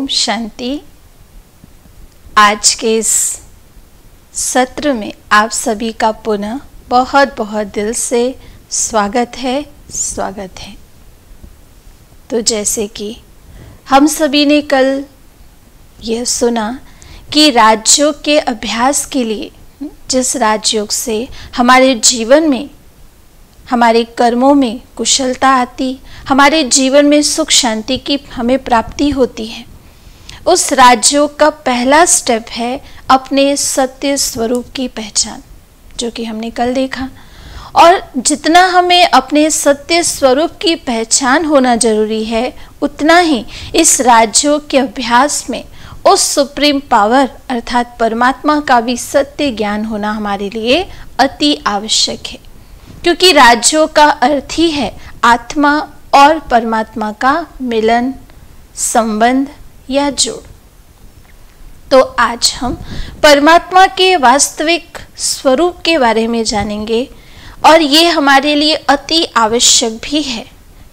ओम शांति। आज के इस सत्र में आप सभी का पुनः बहुत बहुत दिल से स्वागत है। तो जैसे कि हम सभी ने कल यह सुना कि राजयोग के अभ्यास के लिए जिस राजयोग से हमारे जीवन में, हमारे कर्मों में कुशलता आती, हमारे जीवन में सुख शांति की हमें प्राप्ति होती है, उस राजयोग का पहला स्टेप है अपने सत्य स्वरूप की पहचान, जो कि हमने कल देखा। और जितना हमें अपने सत्य स्वरूप की पहचान होना जरूरी है, उतना ही इस राजयोग के अभ्यास में उस सुप्रीम पावर अर्थात परमात्मा का भी सत्य ज्ञान होना हमारे लिए अति आवश्यक है, क्योंकि राजयोग का अर्थ ही है आत्मा और परमात्मा का मिलन, संबंध या जोड़। तो आज हम परमात्मा के वास्तविक स्वरूप के बारे में जानेंगे, और ये हमारे लिए अति आवश्यक भी है,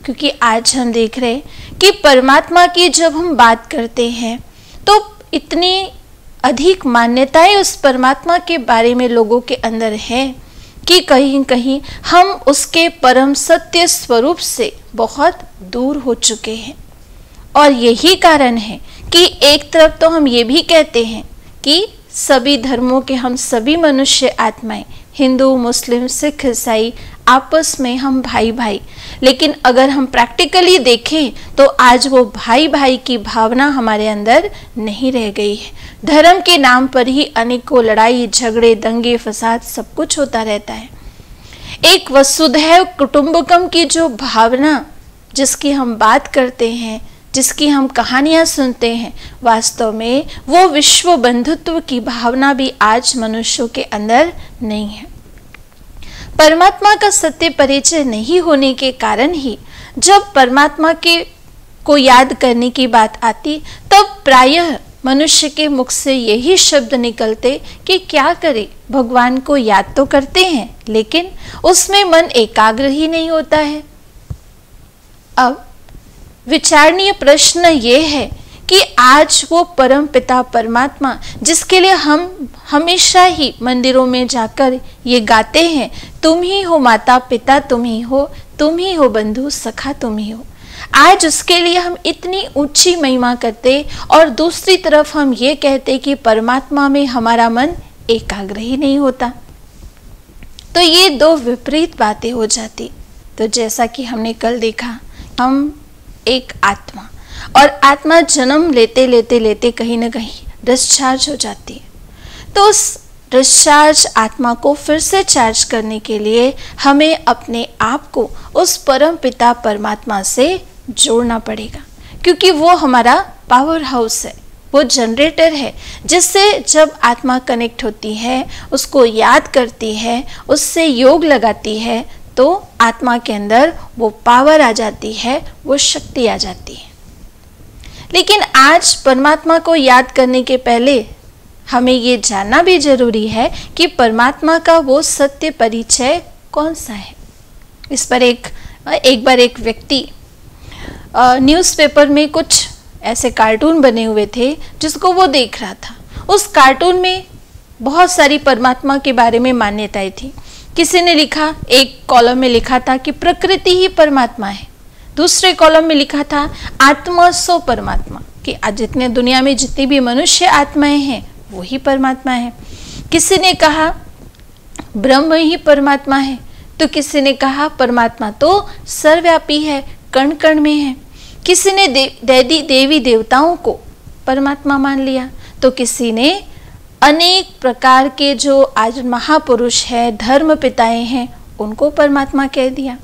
क्योंकि आज हम देख रहे हैं कि परमात्मा की जब हम बात करते हैं तो इतनी अधिक मान्यताएं उस परमात्मा के बारे में लोगों के अंदर है कि कहीं कहीं हम उसके परम सत्य स्वरूप से बहुत दूर हो चुके हैं। और यही कारण है कि एक तरफ तो हम ये भी कहते हैं कि सभी धर्मों के हम सभी मनुष्य आत्माएं, हिंदू, मुस्लिम, सिख, ईसाई, आपस में हम भाई भाई, लेकिन अगर हम प्रैक्टिकली देखें तो आज वो भाई भाई की भावना हमारे अंदर नहीं रह गई है। धर्म के नाम पर ही अनेकों लड़ाई, झगड़े, दंगे, फसाद सब कुछ होता रहता है। एक वसुधैव कुटुंबकम की जो भावना जिसकी हम बात करते हैं, जिसकी हम कहानियां सुनते हैं, वास्तव में वो विश्व बंधुत्व की भावना भी आज मनुष्यों के अंदर नहीं है। परमात्मा का सत्य परिचय नहीं होने के कारण ही जब परमात्मा के को याद करने की बात आती, तब प्रायः मनुष्य के मुख से यही शब्द निकलते कि क्या करें, भगवान को याद तो करते हैं लेकिन उसमें मन एकाग्र ही नहीं होता है। अब विचारणीय प्रश्न ये है कि आज वो परम पिता परमात्मा, जिसके लिए हम हमेशा ही मंदिरों में जाकर ये गाते हैं, तुम ही हो माता पिता, तुम ही हो बंधु सखा, तुम ही हो, आज उसके लिए हम इतनी ऊंची महिमा करते, और दूसरी तरफ हम ये कहते कि परमात्मा में हमारा मन एकाग्र ही नहीं होता। तो ये दो विपरीत बातें हो जाती। तो जैसा कि हमने कल देखा, हम एक आत्मा, और आत्मा जन्म लेते लेते लेते कहीं ना कहीं डिस्चार्ज हो जाती है। तो उस डिस्चार्ज आत्मा को फिर से चार्ज करने के लिए हमें अपने आप को उस परम पिता परमात्मा से जोड़ना पड़ेगा, क्योंकि वो हमारा पावर हाउस है, वो जनरेटर है, जिससे जब आत्मा कनेक्ट होती है, उसको याद करती है, उससे योग लगाती है, तो आत्मा के अंदर वो पावर आ जाती है, वो शक्ति आ जाती है। लेकिन आज परमात्मा को याद करने के पहले हमें ये जानना भी जरूरी है कि परमात्मा का वो सत्य परिचय कौन सा है। इस पर एक बार एक व्यक्ति न्यूज़पेपर में कुछ ऐसे कार्टून बने हुए थे जिसको वो देख रहा था। उस कार्टून में बहुत सारी परमात्मा के बारे में मान्यताएं थी। किसी ने लिखा, एक कॉलम में लिखा था कि प्रकृति ही परमात्मा है, दूसरे कॉलम में लिखा था आत्मा सो परमात्मा, कि आज जितने दुनिया में जितनी भी मनुष्य आत्माएं हैं वही परमात्मा है। किसी ने कहा ब्रह्म ही परमात्मा है, तो किसी ने कहा परमात्मा तो सर्वव्यापी है, कण कण में है। किसी ने देवी देवताओं को परमात्मा मान लिया, तो किसी ने अनेक प्रकार के जो आज महापुरुष है, धर्म पिताएं हैं, उनको परमात्मा कह दिया।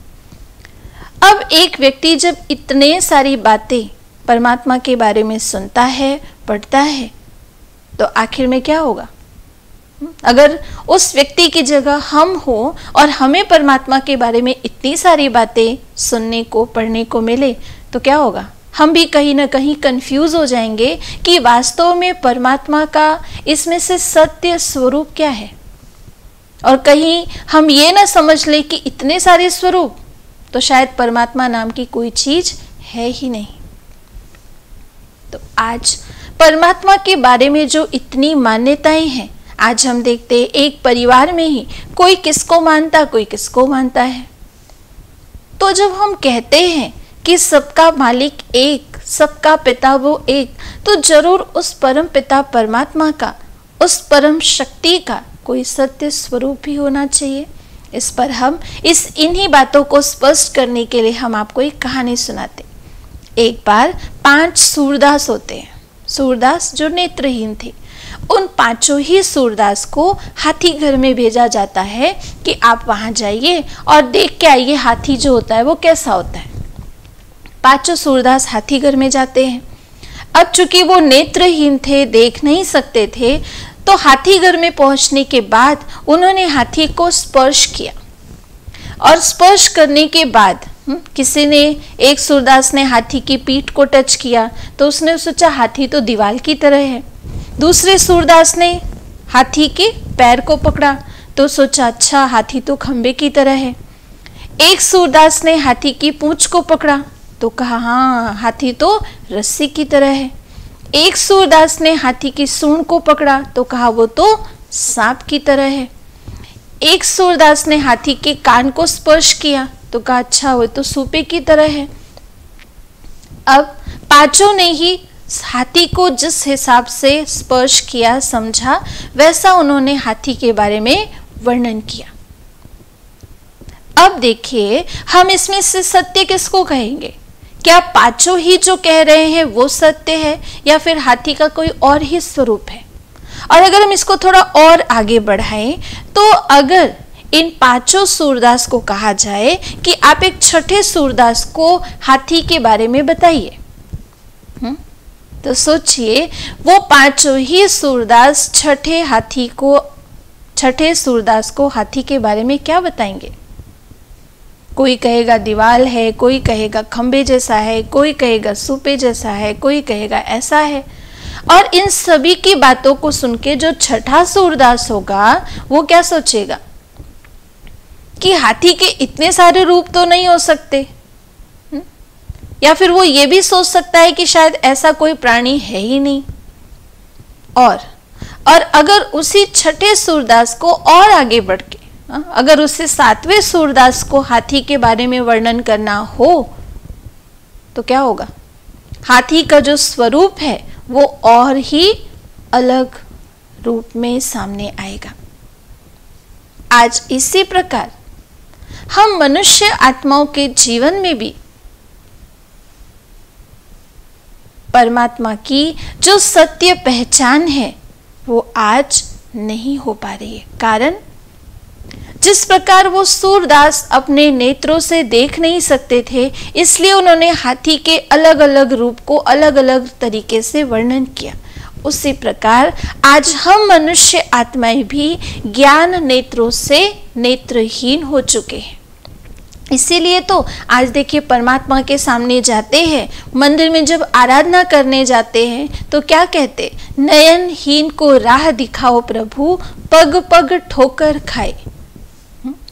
अब एक व्यक्ति जब इतने सारी बातें परमात्मा के बारे में सुनता है, पढ़ता है, तो आखिर में क्या होगा? अगर उस व्यक्ति की जगह हम हो और हमें परमात्मा के बारे में इतनी सारी बातें सुनने को, पढ़ने को मिले, तो क्या होगा? हम भी कहीं ना कहीं कंफ्यूज हो जाएंगे कि वास्तव में परमात्मा का इसमें से सत्य स्वरूप क्या है। और कहीं हम ये ना समझ ले कि इतने सारे स्वरूप, तो शायद परमात्मा नाम की कोई चीज है ही नहीं। तो आज परमात्मा के बारे में जो इतनी मान्यताएं हैं, आज हम देखते हैं एक परिवार में ही कोई किसको मानता है। तो जब हम कहते हैं कि सबका मालिक एक, सबका पिता वो एक, तो जरूर उस परम पिता परमात्मा का, उस परम शक्ति का कोई सत्य स्वरूप भी होना चाहिए। इस पर हम इन्हीं बातों को स्पष्ट करने के लिए हम आपको एक कहानी सुनाते। एक बार 5 सूरदास होते हैं, सूरदास जो नेत्रहीन थे। उन 5 ही सूरदास को हाथी घर में भेजा जाता है कि आप वहां जाइए और देख के आइए हाथी जो होता है वो कैसा होता है। 5 सूरदास हाथी घर में जाते हैं। अब चूंकि वो नेत्रहीन थे, देख नहीं सकते थे, तो हाथी घर में पहुंचने के बाद उन्होंने हाथी को स्पर्श किया और स्पर्श करने के बाद किसी ने, एक सूरदास ने हाथी की पीठ को टच किया तो उसने सोचा हाथी तो दीवार की तरह है। दूसरे सूरदास ने हाथी के पैर को पकड़ा तो सोचा अच्छा हाथी तो खंबे की तरह है। एक सूरदास ने हाथी की पूंछ को पकड़ा तो कहा हाँ हाथी तो रस्सी की तरह है। एक सूरदास ने हाथी की सूंड को पकड़ा तो कहा वो तो सांप की तरह है। एक सूरदास ने हाथी के कान को स्पर्श किया तो कहा अच्छा वो तो सूपे की तरह है। अब 5 ने ही हाथी को जिस हिसाब से स्पर्श किया, समझा, वैसा उन्होंने हाथी के बारे में वर्णन किया। अब देखिए हम इसमें से सत्य किसको कहेंगे? क्या 5 ही जो कह रहे हैं वो सत्य है या फिर हाथी का कोई और ही स्वरूप है? और अगर हम इसको थोड़ा और आगे बढ़ाएं तो अगर इन 5 सूरदास को कहा जाए कि आप एक छठे सूरदास को हाथी के बारे में बताइए, तो सोचिए वो 5 ही सूरदास छठे सूरदास को हाथी के बारे में क्या बताएंगे? कोई कहेगा दीवाल है, कोई कहेगा खंबे जैसा है, कोई कहेगा सूपे जैसा है, कोई कहेगा ऐसा है। और इन सभी की बातों को सुन के जो छठा सूरदास होगा वो क्या सोचेगा कि हाथी के इतने सारे रूप तो नहीं हो सकते, या फिर वो ये भी सोच सकता है कि शायद ऐसा कोई प्राणी है ही नहीं। और अगर उसी छठे सूरदास को और आगे बढ़ के अगर उसे 7वें सूरदास को हाथी के बारे में वर्णन करना हो तो क्या होगा? हाथी का जो स्वरूप है वो और ही अलग रूप में सामने आएगा। आज इसी प्रकार हम मनुष्य आत्माओं के जीवन में भी परमात्मा की जो सत्य पहचान है वो आज नहीं हो पा रही है। कारण जिस प्रकार वो सूरदास अपने नेत्रों से देख नहीं सकते थे, इसलिए उन्होंने हाथी के अलग अलग रूप को अलग अलग तरीके से वर्णन किया। उसी प्रकार आज हम मनुष्य आत्माएं भी ज्ञान नेत्रों से नेत्रहीन हो चुके हैं। इसीलिए तो आज देखिए परमात्मा के सामने जाते हैं, मंदिर में जब आराधना करने जाते हैं तो क्या कहते? नयनहीन को राह दिखाओ प्रभु, पग पग ठोकर खाए।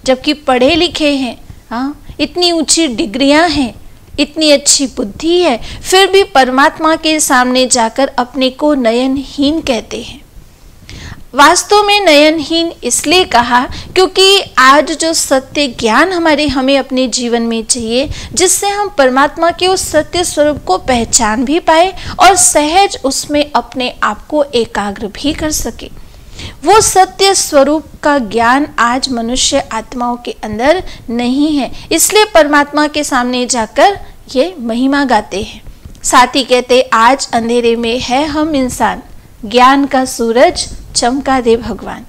जबकि पढ़े लिखे हैं, इतनी ऊंची डिग्रियां हैं, इतनी अच्छी बुद्धि है, फिर भी परमात्मा के सामने जाकर अपने को नयनहीन कहते हैं। वास्तव में नयनहीन इसलिए कहा क्योंकि आज जो सत्य ज्ञान हमें अपने जीवन में चाहिए, जिससे हम परमात्मा के उस सत्य स्वरूप को पहचान भी पाए और सहज उसमें अपने आप को एकाग्र भी कर सके, वो सत्य स्वरूप का ज्ञान आज मनुष्य आत्माओं के अंदर नहीं है। इसलिए परमात्मा के सामने जाकर ये महिमा गाते हैं। साथ ही कहते आज अंधेरे में है हम इंसान, ज्ञान का सूरज चमका दे भगवान।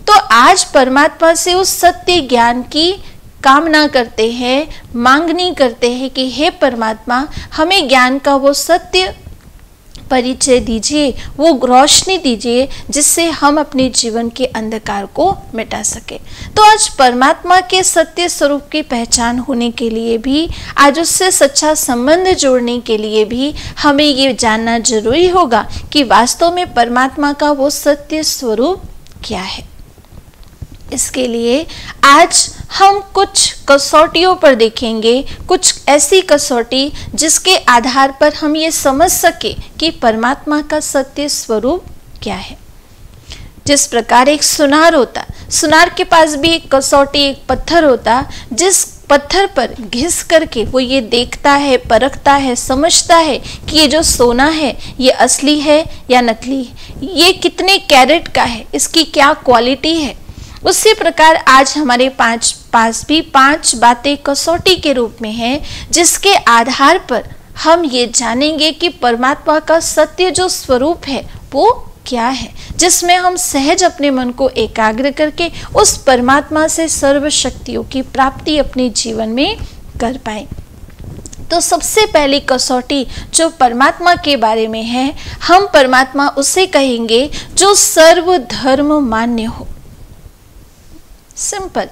तो आज परमात्मा से उस सत्य ज्ञान की कामना करते हैं, मांगनी करते हैं कि हे परमात्मा हमें ज्ञान का वो सत्य परिचय दीजिए, वो रोशनी दीजिए जिससे हम अपने जीवन के अंधकार को मिटा सके। तो आज परमात्मा के सत्य स्वरूप की पहचान होने के लिए भी, आज उससे सच्चा संबंध जोड़ने के लिए भी हमें ये जानना जरूरी होगा कि वास्तव में परमात्मा का वो सत्य स्वरूप क्या है। इसके लिए आज हम कुछ कसौटियों पर देखेंगे, कुछ ऐसी कसौटी जिसके आधार पर हम ये समझ सके कि परमात्मा का सत्य स्वरूप क्या है। जिस प्रकार एक सुनार होता, सुनार के पास भी एक कसौटी, एक पत्थर होता, जिस पत्थर पर घिस करके वो ये देखता है, परखता है, समझता है कि ये जो सोना है ये असली है या नकली है, ये कितने कैरेट का है, इसकी क्या क्वालिटी है। उसी प्रकार आज हमारे पास भी 5 बातें कसौटी के रूप में हैं, जिसके आधार पर हम ये जानेंगे कि परमात्मा का सत्य जो स्वरूप है वो क्या है, जिसमें हम सहज अपने मन को एकाग्र करके उस परमात्मा से सर्व शक्तियों की प्राप्ति अपने जीवन में कर पाए। तो सबसे पहली कसौटी जो परमात्मा के बारे में है, हम परमात्मा उसे कहेंगे जो सर्व धर्म मान्य हो। सिंपल।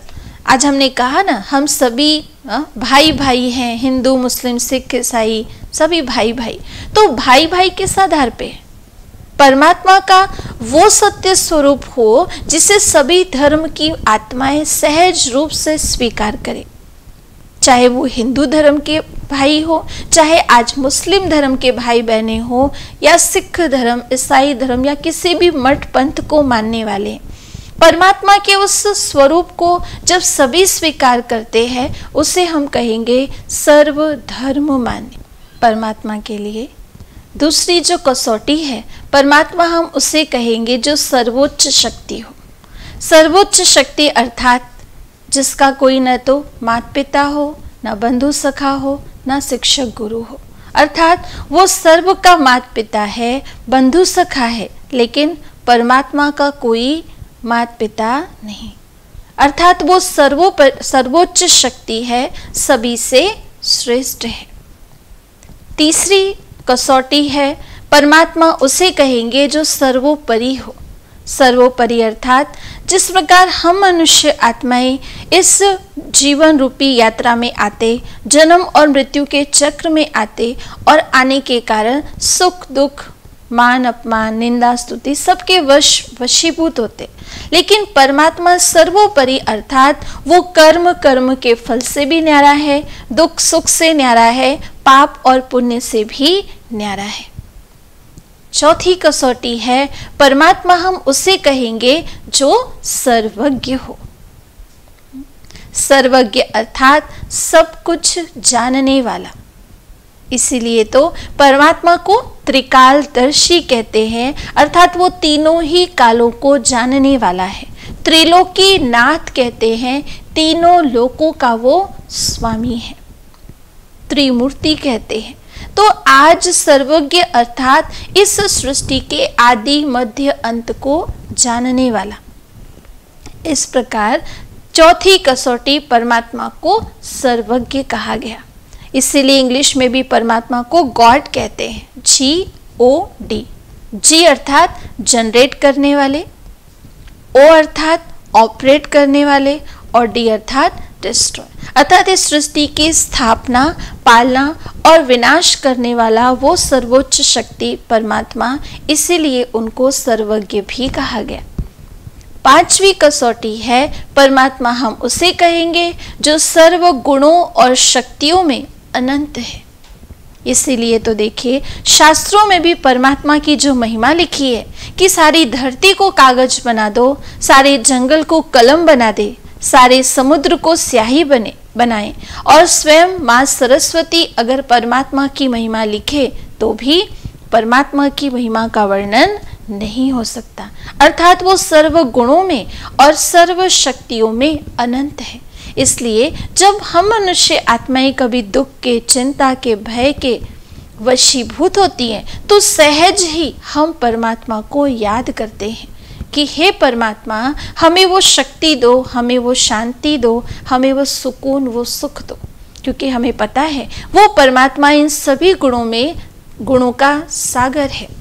आज हमने कहा ना, हम सभी भाई भाई हैं, हिंदू मुस्लिम सिख ईसाई सभी भाई भाई। तो भाई भाई किस आधार पे? परमात्मा का वो सत्य स्वरूप हो जिसे सभी धर्म की आत्माएं सहज रूप से स्वीकार करें। चाहे वो हिंदू धर्म के भाई हो, चाहे आज मुस्लिम धर्म के भाई बहने हो, या सिख धर्म, ईसाई धर्म, या किसी भी मठ पंथ को मानने वाले, परमात्मा के उस स्वरूप को जब सभी स्वीकार करते हैं उसे हम कहेंगे सर्व धर्म मान्य परमात्मा के लिए। दूसरी जो कसौटी है, परमात्मा हम उसे कहेंगे जो सर्वोच्च शक्ति हो। सर्वोच्च शक्ति अर्थात जिसका कोई न तो माता पिता हो, न बंधु सखा हो, न शिक्षक गुरु हो, अर्थात वो सर्व का माता पिता है, बंधु सखा है, लेकिन परमात्मा का कोई माता पिता नहीं, अर्थात वो सर्वोच्च शक्ति है, सभी से श्रेष्ठ है। तीसरी कसौटी है, परमात्मा उसे कहेंगे जो सर्वोपरि हो। सर्वोपरि अर्थात जिस प्रकार हम मनुष्य आत्माएं इस जीवन रूपी यात्रा में आते, जन्म और मृत्यु के चक्र में आते, और आने के कारण सुख दुख, मान अपमान, निंदा स्तुति सबके वशीभूत होते, लेकिन परमात्मा सर्वोपरि अर्थात वो कर्म के फल से भी न्यारा है, दुख सुख से न्यारा है, पाप और पुण्य से भी न्यारा है। चौथी कसौटी है, परमात्मा हम उसे कहेंगे जो सर्वज्ञ हो। सर्वज्ञ अर्थात सब कुछ जानने वाला। इसीलिए तो परमात्मा को त्रिकालदर्शी कहते हैं, अर्थात वो तीनों ही कालों को जानने वाला है। त्रिलोकी नाथ कहते हैं, तीनों लोकों का वो स्वामी है। त्रिमूर्ति कहते हैं। तो आज सर्वज्ञ अर्थात इस सृष्टि के आदि मध्य अंत को जानने वाला। इस प्रकार चौथी कसौटी परमात्मा को सर्वज्ञ कहा गया। इसीलिए इंग्लिश में भी परमात्मा को गॉड कहते हैं, GOD। जी अर्थात जनरेट करने वाले, ओ अर्थात ऑपरेट करने वाले, और डी अर्थात डिस्ट्रॉय, अर्थात इस सृष्टि की स्थापना, पालना और विनाश करने वाला वो सर्वोच्च शक्ति परमात्मा, इसीलिए उनको सर्वज्ञ भी कहा गया। पांचवी कसौटी है, परमात्मा हम उसे कहेंगे जो सर्व गुणों और शक्तियों में अनंत है। इसीलिए तो देखिए शास्त्रों में भी परमात्मा की जो महिमा लिखी है कि सारी धरती को कागज बना दो, सारे जंगल को कलम बना दे, सारे समुद्र को स्याही बनाए, और स्वयं माँ सरस्वती अगर परमात्मा की महिमा लिखे तो भी परमात्मा की महिमा का वर्णन नहीं हो सकता। अर्थात वो सर्व गुणों में और सर्व शक्तियों में अनंत है। इसलिए जब हम मनुष्य आत्माएं कभी दुख के, चिंता के, भय के वशीभूत होती हैं, तो सहज ही हम परमात्मा को याद करते हैं कि हे परमात्मा, हमें वो शक्ति दो, हमें वो शांति दो, हमें वो सुकून, वो सुख दो, क्योंकि हमें पता है वो परमात्मा इन सभी गुणों का सागर है।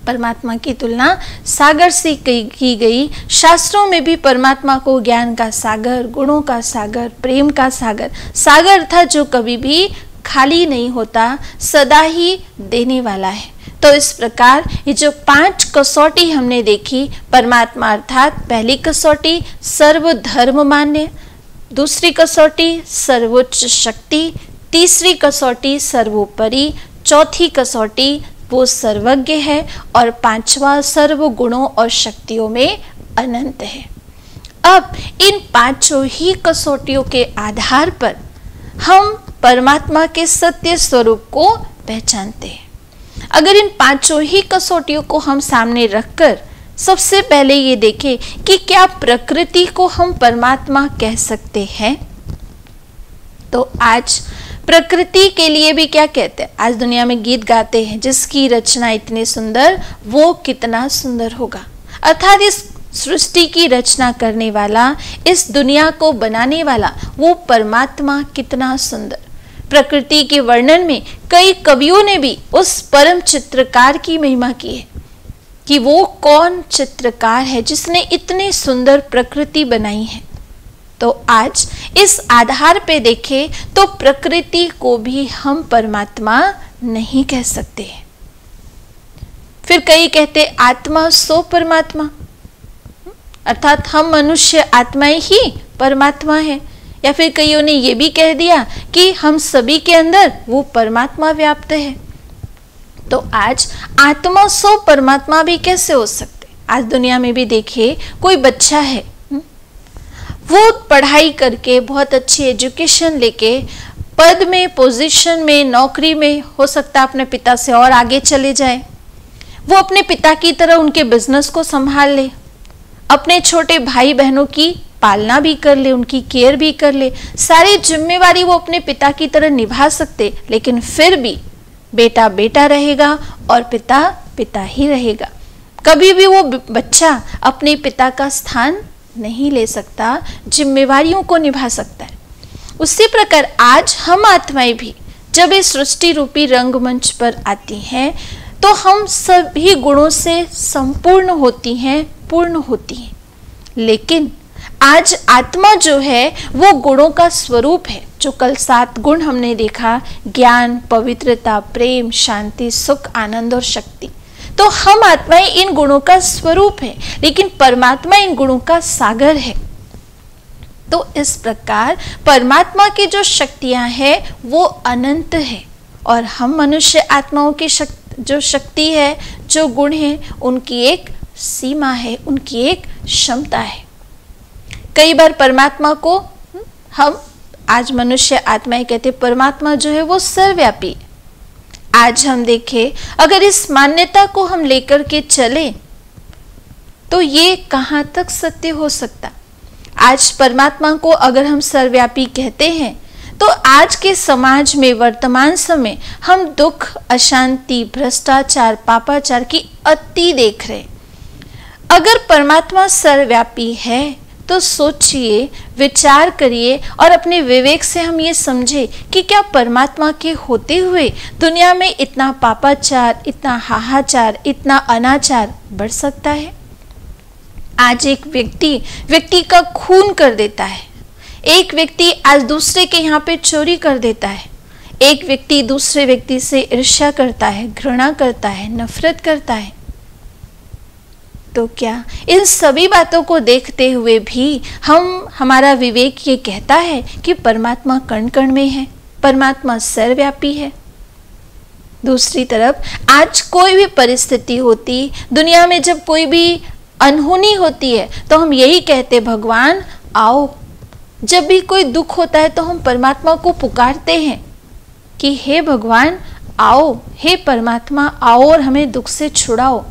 परमात्मा की तुलना सागर से की गई। शास्त्रों में भी परमात्मा को ज्ञान का सागर, गुणों का सागर, प्रेम का सागर, सागर था जो कभी भी खाली नहीं होता, सदा ही देने वाला है। तो इस प्रकार ये जो 5 कसौटी हमने देखी, परमात्मा अर्थात पहली कसौटी सर्वधर्म मान्य, दूसरी कसौटी सर्वोच्च शक्ति, तीसरी कसौटी सर्वोपरि, चौथी कसौटी वो सर्वज्ञ है और पांचवा सर्व गुणों और शक्तियों में अनंत है। अब इन 5 ही कसौटियों के आधार पर हम परमात्मा के सत्य स्वरूप को पहचानते हैं। अगर इन 5 ही कसौटियों को हम सामने रखकर सबसे पहले ये देखें कि क्या प्रकृति को हम परमात्मा कह सकते हैं, तो आज प्रकृति के लिए भी क्या कहते हैं, आज दुनिया में गीत गाते हैं, जिसकी रचना इतनी सुंदर वो कितना सुंदर होगा। अर्थात इस सृष्टि की रचना करने वाला, इस दुनिया को बनाने वाला वो परमात्मा कितना सुंदर। प्रकृति के वर्णन में कई कवियों ने भी उस परम चित्रकार की महिमा की है कि वो कौन चित्रकार है जिसने इतनी सुंदर प्रकृति बनाई है। तो आज इस आधार पे देखें तो प्रकृति को भी हम परमात्मा नहीं कह सकते। फिर कई कहते आत्मा सो परमात्मा, अर्थात हम मनुष्य आत्माएं ही परमात्मा है। या फिर कईयों ने ये भी कह दिया कि हम सभी के अंदर वो परमात्मा व्याप्त है। तो आज आत्मा सो परमात्मा भी कैसे हो सकते। आज दुनिया में भी देखिए, कोई बच्चा है, वो पढ़ाई करके बहुत अच्छी एजुकेशन लेके पद में, पोजीशन में, नौकरी में, हो सकता है अपने पिता से और आगे चले जाए। वो अपने पिता की तरह उनके बिजनेस को संभाल ले, अपने छोटे भाई बहनों की पालना भी कर ले, उनकी केयर भी कर ले, सारी जिम्मेवारी वो अपने पिता की तरह निभा सकते। लेकिन फिर भी बेटा बेटा रहेगा और पिता पिता ही रहेगा। कभी भी वो बच्चा अपने पिता का स्थान नहीं ले सकता, जिम्मेवारियों को निभा सकता है। उसी प्रकार आज हम आत्माएं भी जब इस सृष्टि रूपी रंगमंच पर आती हैं तो हम सभी गुणों से संपूर्ण होती हैं, पूर्ण होती हैं। लेकिन आज आत्मा जो है वो गुणों का स्वरूप है। जो कल 7 गुण हमने देखा, ज्ञान, पवित्रता, प्रेम, शांति, सुख, आनंद और शक्ति, तो हम आत्माएं इन गुणों का स्वरूप है, लेकिन परमात्मा इन गुणों का सागर है। तो इस प्रकार परमात्मा की जो शक्तियां हैं वो अनंत है और हम मनुष्य आत्माओं की जो शक्ति है, जो गुण है, उनकी एक सीमा है, उनकी एक क्षमता है। कई बार परमात्मा को हम आज मनुष्य आत्माएं कहते, परमात्मा जो है वो सर्वव्यापी है। आज हम देखें, अगर इस मान्यता को हम लेकर के चले तो ये कहां तक सत्य हो सकता। आज परमात्मा को अगर हम सर्वव्यापी कहते हैं तो आज के समाज में, वर्तमान समय हम दुख, अशांति, भ्रष्टाचार, पापाचार की अति देख रहे। अगर परमात्मा सर्वव्यापी है तो सोचिए, विचार करिए और अपने विवेक से हम ये समझे कि क्या परमात्मा के होते हुए दुनिया में इतना पापाचार, इतना हाहाचार, इतना अनाचार बढ़ सकता है। आज एक व्यक्ति का खून कर देता है, एक व्यक्ति आज दूसरे के यहाँ पे चोरी कर देता है, एक व्यक्ति दूसरे व्यक्ति से ईर्ष्या करता है, घृणा करता है, नफरत करता है। तो क्या इन सभी बातों को देखते हुए भी हमारा विवेक ये कहता है कि परमात्मा कण कण में है, परमात्मा सर्वव्यापी है। दूसरी तरफ आज कोई भी परिस्थिति होती, दुनिया में जब कोई भी अनहोनी होती है तो हम यही कहते, भगवान आओ। जब भी कोई दुख होता है तो हम परमात्मा को पुकारते हैं कि हे भगवान आओ, हे परमात्मा आओ और हमें दुख से छुड़ाओ।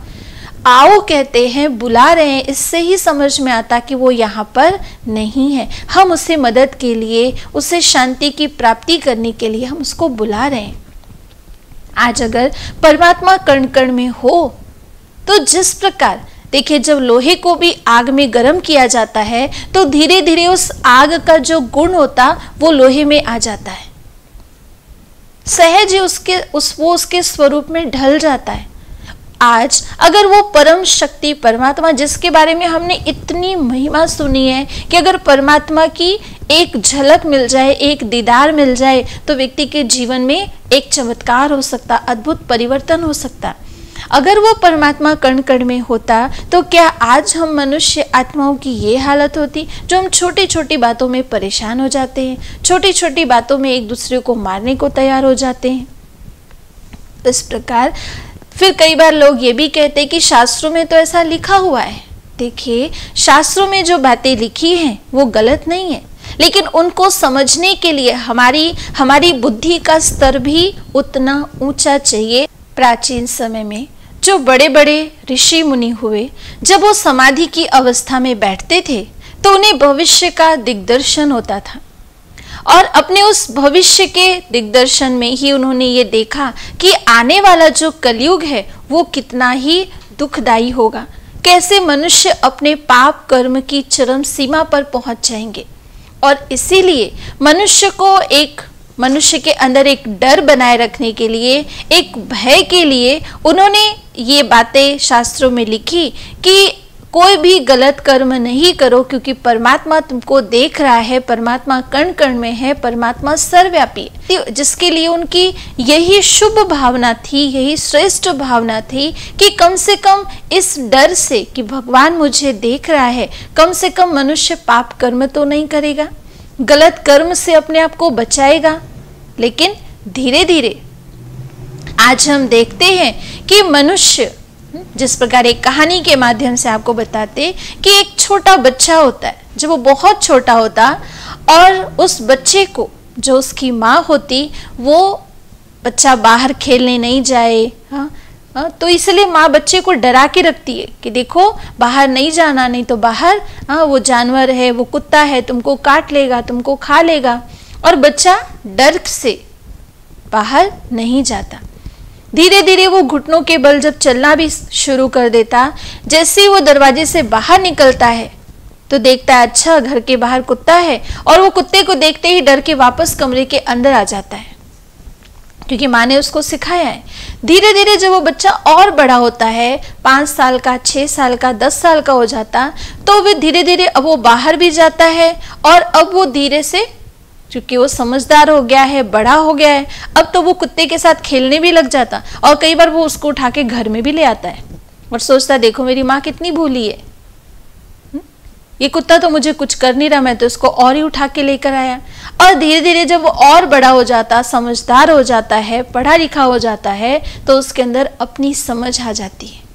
आओ कहते हैं, बुला रहे हैं। इससे ही समझ में आता कि वो यहाँ पर नहीं है। हम उसे मदद के लिए, उसे शांति की प्राप्ति करने के लिए हम उसको बुला रहे हैं। आज अगर परमात्मा कण कण में हो तो जिस प्रकार देखिए, जब लोहे को भी आग में गर्म किया जाता है तो धीरे धीरे उस आग का जो गुण होता वो लोहे में आ जाता है, सहज ही उसके स्वरूप में ढल जाता है। आज अगर वो परम शक्ति परमात्मा, जिसके बारे में हमने इतनी महिमा सुनी है कि अगर परमात्मा की एक झलक मिल जाए, एक दीदार मिल जाए तो व्यक्ति के जीवन में एक चमत्कार हो सकता, अद्भुत परिवर्तन हो सकता। अगर वो परमात्मा कण कण में होता तो क्या आज हम मनुष्य आत्माओं की ये हालत होती, जो हम छोटी छोटी बातों में परेशान हो जाते हैं, छोटी छोटी बातों में एक दूसरे को मारने को तैयार हो जाते हैं। इस प्रकार फिर कई बार लोग ये भी कहते हैं कि शास्त्रों में तो ऐसा लिखा हुआ है। देखिए, शास्त्रों में जो बातें लिखी हैं वो गलत नहीं है, लेकिन उनको समझने के लिए हमारी बुद्धि का स्तर भी उतना ऊंचा चाहिए। प्राचीन समय में जो बड़े बड़े ऋषि मुनि हुए, जब वो समाधि की अवस्था में बैठते थे तो उन्हें भविष्य का दिग्दर्शन होता था, और अपने उस भविष्य के दिग्दर्शन में ही उन्होंने ये देखा कि आने वाला जो कलयुग है वो कितना ही दुखदायी होगा, कैसे मनुष्य अपने पाप कर्म की चरम सीमा पर पहुंच जाएंगे। और इसीलिए मनुष्य के अंदर एक डर बनाए रखने के लिए, एक भय के लिए उन्होंने ये बातें शास्त्रों में लिखी कि कोई भी गलत कर्म नहीं करो, क्योंकि परमात्मा तुमको देख रहा है, परमात्मा कण कण में है, परमात्मा सर्वव्यापी है। जिसके लिए उनकी यही शुभ भावना थी, यही श्रेष्ठ भावना थी कि कम से कम इस डर से कि भगवान मुझे देख रहा है, कम से कम मनुष्य पाप कर्म तो नहीं करेगा, गलत कर्म से अपने आप को बचाएगा। लेकिन धीरे धीरे आज हम देखते हैं कि मनुष्य, जिस प्रकार एक कहानी के माध्यम से आपको बताते कि एक छोटा बच्चा होता है, जब वो बहुत छोटा होता और उस बच्चे को जो उसकी माँ होती, वो बच्चा बाहर खेलने नहीं जाए, तो इसलिए माँ बच्चे को डरा के रखती है कि देखो बाहर नहीं जाना, नहीं तो बाहर वो जानवर है, वो कुत्ता है, तुमको काट लेगा, तुमको खा लेगा। और बच्चा डर से बाहर नहीं जाता। धीरे धीरे वो घुटनों के बल जब चलना भी शुरू कर देता, जैसे ही वो दरवाजे से बाहर निकलता है तो देखता है अच्छा घर के बाहर कुत्ता है, और वो कुत्ते को देखते ही डर के वापस कमरे के अंदर आ जाता है, क्योंकि माँ ने उसको सिखाया है। धीरे धीरे जब वो बच्चा और बड़ा होता है, 5 साल का, 6 साल का, 10 साल का हो जाता, तो वे धीरे धीरे अब वो बाहर भी जाता है, और अब वो धीरे से, क्योंकि वो समझदार हो गया है, बड़ा हो गया है, अब तो वो कुत्ते के साथ खेलने भी लग जाता, और कई बार वो उसको उठा के घर में भी ले आता है और सोचता देखो मेरी माँ कितनी भूली है, ये कुत्ता तो मुझे कुछ कर नहीं रहा, मैं तो इसको और ही उठा के लेकर आया। और धीरे धीरे जब वो और बड़ा हो जाता, समझदार हो जाता है, पढ़ा लिखा हो जाता है, तो उसके अंदर अपनी समझ आ जाती है।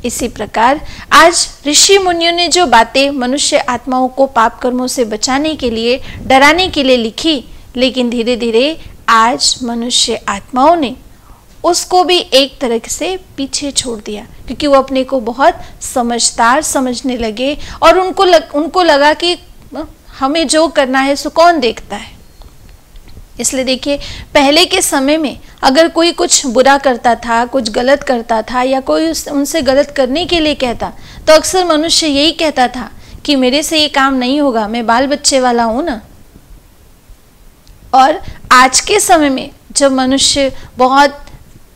इसी प्रकार आज ऋषि मुनियों ने जो बातें मनुष्य आत्माओं को पाप कर्मों से बचाने के लिए, डराने के लिए लिखी, लेकिन धीरे धीरे आज मनुष्य आत्माओं ने उसको भी एक तरह से पीछे छोड़ दिया, क्योंकि वो अपने को बहुत समझदार समझने लगे, और उनको लगा कि हमें जो करना है सो कौन देखता है। इसलिए देखिए, पहले के समय में अगर कोई कुछ बुरा करता था, कुछ गलत करता था, या कोई उनसे गलत करने के लिए कहता, तो अक्सर मनुष्य यही कहता था कि मेरे से ये काम नहीं होगा, मैं बाल बच्चे वाला हूं ना। और आज के समय में जब मनुष्य बहुत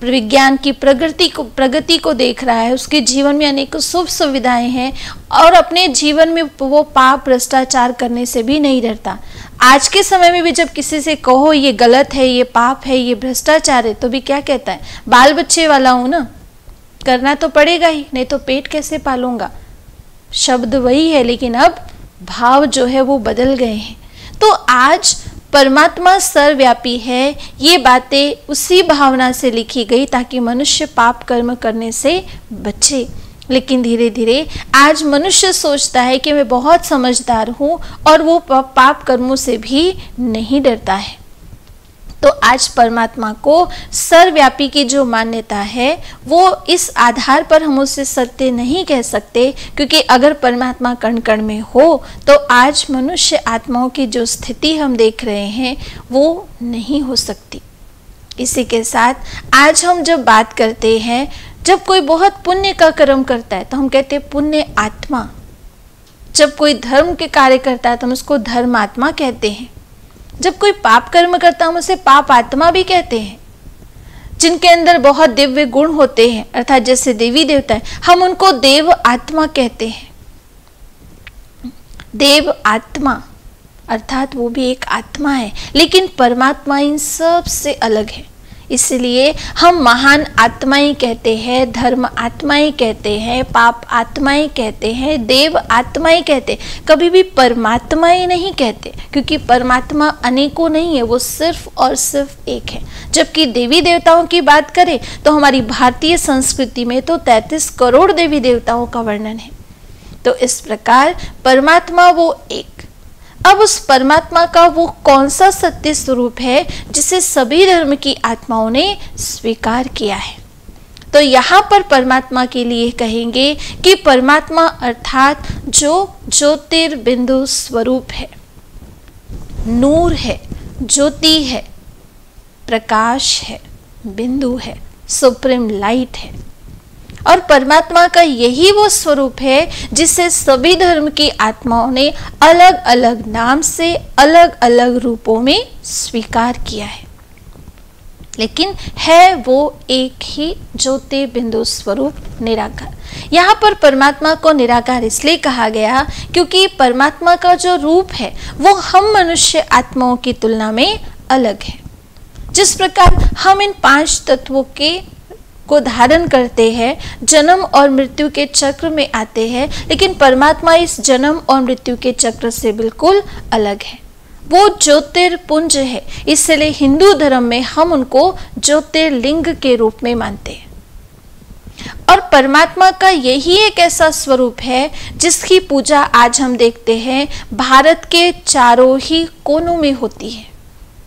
विज्ञान की प्रगति को देख रहा है, उसके जीवन में अनेक सुख सुविधाएं हैं, और अपने जीवन में वो पाप भ्रष्टाचार करने से भी नहीं डरता। आज के समय में भी जब किसी से कहो ये गलत है, ये पाप है, ये भ्रष्टाचार है, तो भी क्या कहता है, बाल बच्चे वाला हूं ना, करना तो पड़ेगा ही, नहीं तो पेट कैसे पालूंगा। शब्द वही है, लेकिन अब भाव जो है वो बदल गए हैं। तो आज परमात्मा सर्वव्यापी है, ये बातें उसी भावना से लिखी गई ताकि मनुष्य पाप कर्म करने से बचे। लेकिन धीरे धीरे आज मनुष्य सोचता है कि मैं बहुत समझदार हूँ, और वो पाप कर्मों से भी नहीं डरता है। तो आज परमात्मा को सर्वव्यापी की जो मान्यता है, वो इस आधार पर हम उसे सत्य नहीं कह सकते, क्योंकि अगर परमात्मा कण कण में हो तो आज मनुष्य आत्माओं की जो स्थिति हम देख रहे हैं वो नहीं हो सकती। इसी के साथ आज हम जब बात करते हैं, जब कोई बहुत पुण्य का कर्म करता है तो हम कहते हैं पुण्य आत्मा, जब कोई धर्म के कार्य करता है तो हम उसको धर्मात्मा कहते हैं, जब कोई पाप कर्म करता है हम उसे पाप आत्मा भी कहते हैं। जिनके अंदर बहुत दिव्य गुण होते हैं, अर्थात जैसे देवी देवता है, हम उनको देव आत्मा कहते हैं। देव आत्मा अर्थात वो भी एक आत्मा है, लेकिन परमात्मा इन सब से अलग है। इसलिए हम महान आत्माएं कहते हैं, धर्म आत्माएं कहते हैं, पाप आत्माएं कहते हैं, देव आत्माएं कहते हैं, कभी भी परमात्माएं नहीं कहते, क्योंकि परमात्मा अनेकों नहीं है, वो सिर्फ और सिर्फ एक है। जबकि देवी देवताओं की बात करें तो हमारी भारतीय संस्कृति में तो 33 करोड़ देवी देवताओं का वर्णन है। तो इस प्रकार परमात्मा वो एक। अब उस परमात्मा का वो कौन सा सत्य स्वरूप है जिसे सभी धर्म की आत्माओं ने स्वीकार किया है? तो यहाँ पर परमात्मा के लिए कहेंगे कि परमात्मा अर्थात जो ज्योतिर्बिंदु स्वरूप है, नूर है, ज्योति है, प्रकाश है, बिंदु है, सुप्रीम लाइट है। और परमात्मा का यही वो स्वरूप है जिसे सभी धर्म की आत्माओं ने अलग अलग नाम से, अलग अलग रूपों में स्वीकार किया है, लेकिन है वो एक ही ज्योति बिंदु स्वरूप निराकार। यहाँ पर परमात्मा को निराकार इसलिए कहा गया क्योंकि परमात्मा का जो रूप है वो हम मनुष्य आत्माओं की तुलना में अलग है। जिस प्रकार हम इन 5 तत्वों को धारण करते हैं, जन्म और मृत्यु के चक्र में आते हैं, लेकिन परमात्मा इस जन्म और मृत्यु के चक्र से बिल्कुल अलग है। वो ज्योतिर्पुंज है, इसलिए हिंदू धर्म में हम उनको ज्योतिर्लिंग के रूप में मानते हैं। और परमात्मा का यही एक ऐसा स्वरूप है जिसकी पूजा आज हम देखते हैं भारत के चारों ही कोनों में होती है।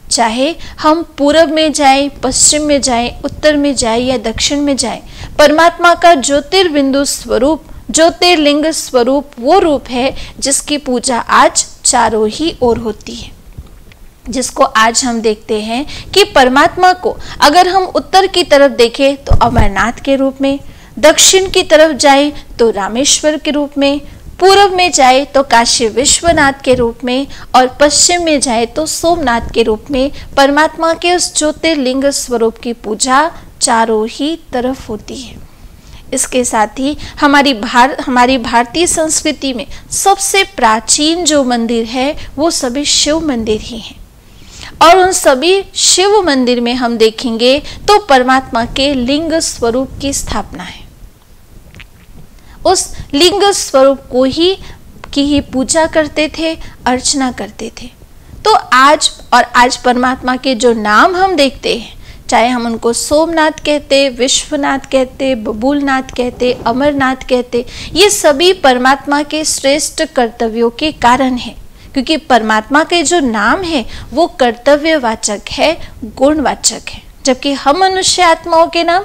चाहे हम पूरब में जाएं, पश्चिम में जाएं, उत्तर में जाएं या दक्षिण में जाएं, परमात्मा का ज्योतिर्बिंदु स्वरूप, ज्योतिर्लिंग स्वरूप वो रूप है जिसकी पूजा आज चारों ही ओर होती है। जिसको आज हम देखते हैं कि परमात्मा को अगर हम उत्तर की तरफ देखें तो अमरनाथ के रूप में, दक्षिण की तरफ जाएं तो रामेश्वर के रूप में, पूर्व में जाए तो काशी विश्वनाथ के रूप में और पश्चिम में जाए तो सोमनाथ के रूप में परमात्मा के उस ज्योतिर्लिंग स्वरूप की पूजा चारों ही तरफ होती है। इसके साथ ही हमारी भारतीय संस्कृति में सबसे प्राचीन जो मंदिर है वो सभी शिव मंदिर ही हैं। और उन सभी शिव मंदिर में हम देखेंगे तो परमात्मा के लिंग स्वरूप की स्थापना है। उस लिंग स्वरूप को ही पूजा करते थे, अर्चना करते थे। तो आज परमात्मा के जो नाम हम देखते हैं, चाहे हम उनको सोमनाथ कहते, विश्वनाथ कहते, बबूलनाथ कहते, अमरनाथ कहते, ये सभी परमात्मा के श्रेष्ठ कर्तव्यों के कारण है। क्योंकि परमात्मा के जो नाम है वो कर्तव्यवाचक है, गुणवाचक है, जबकि हम मनुष्य आत्माओं के नाम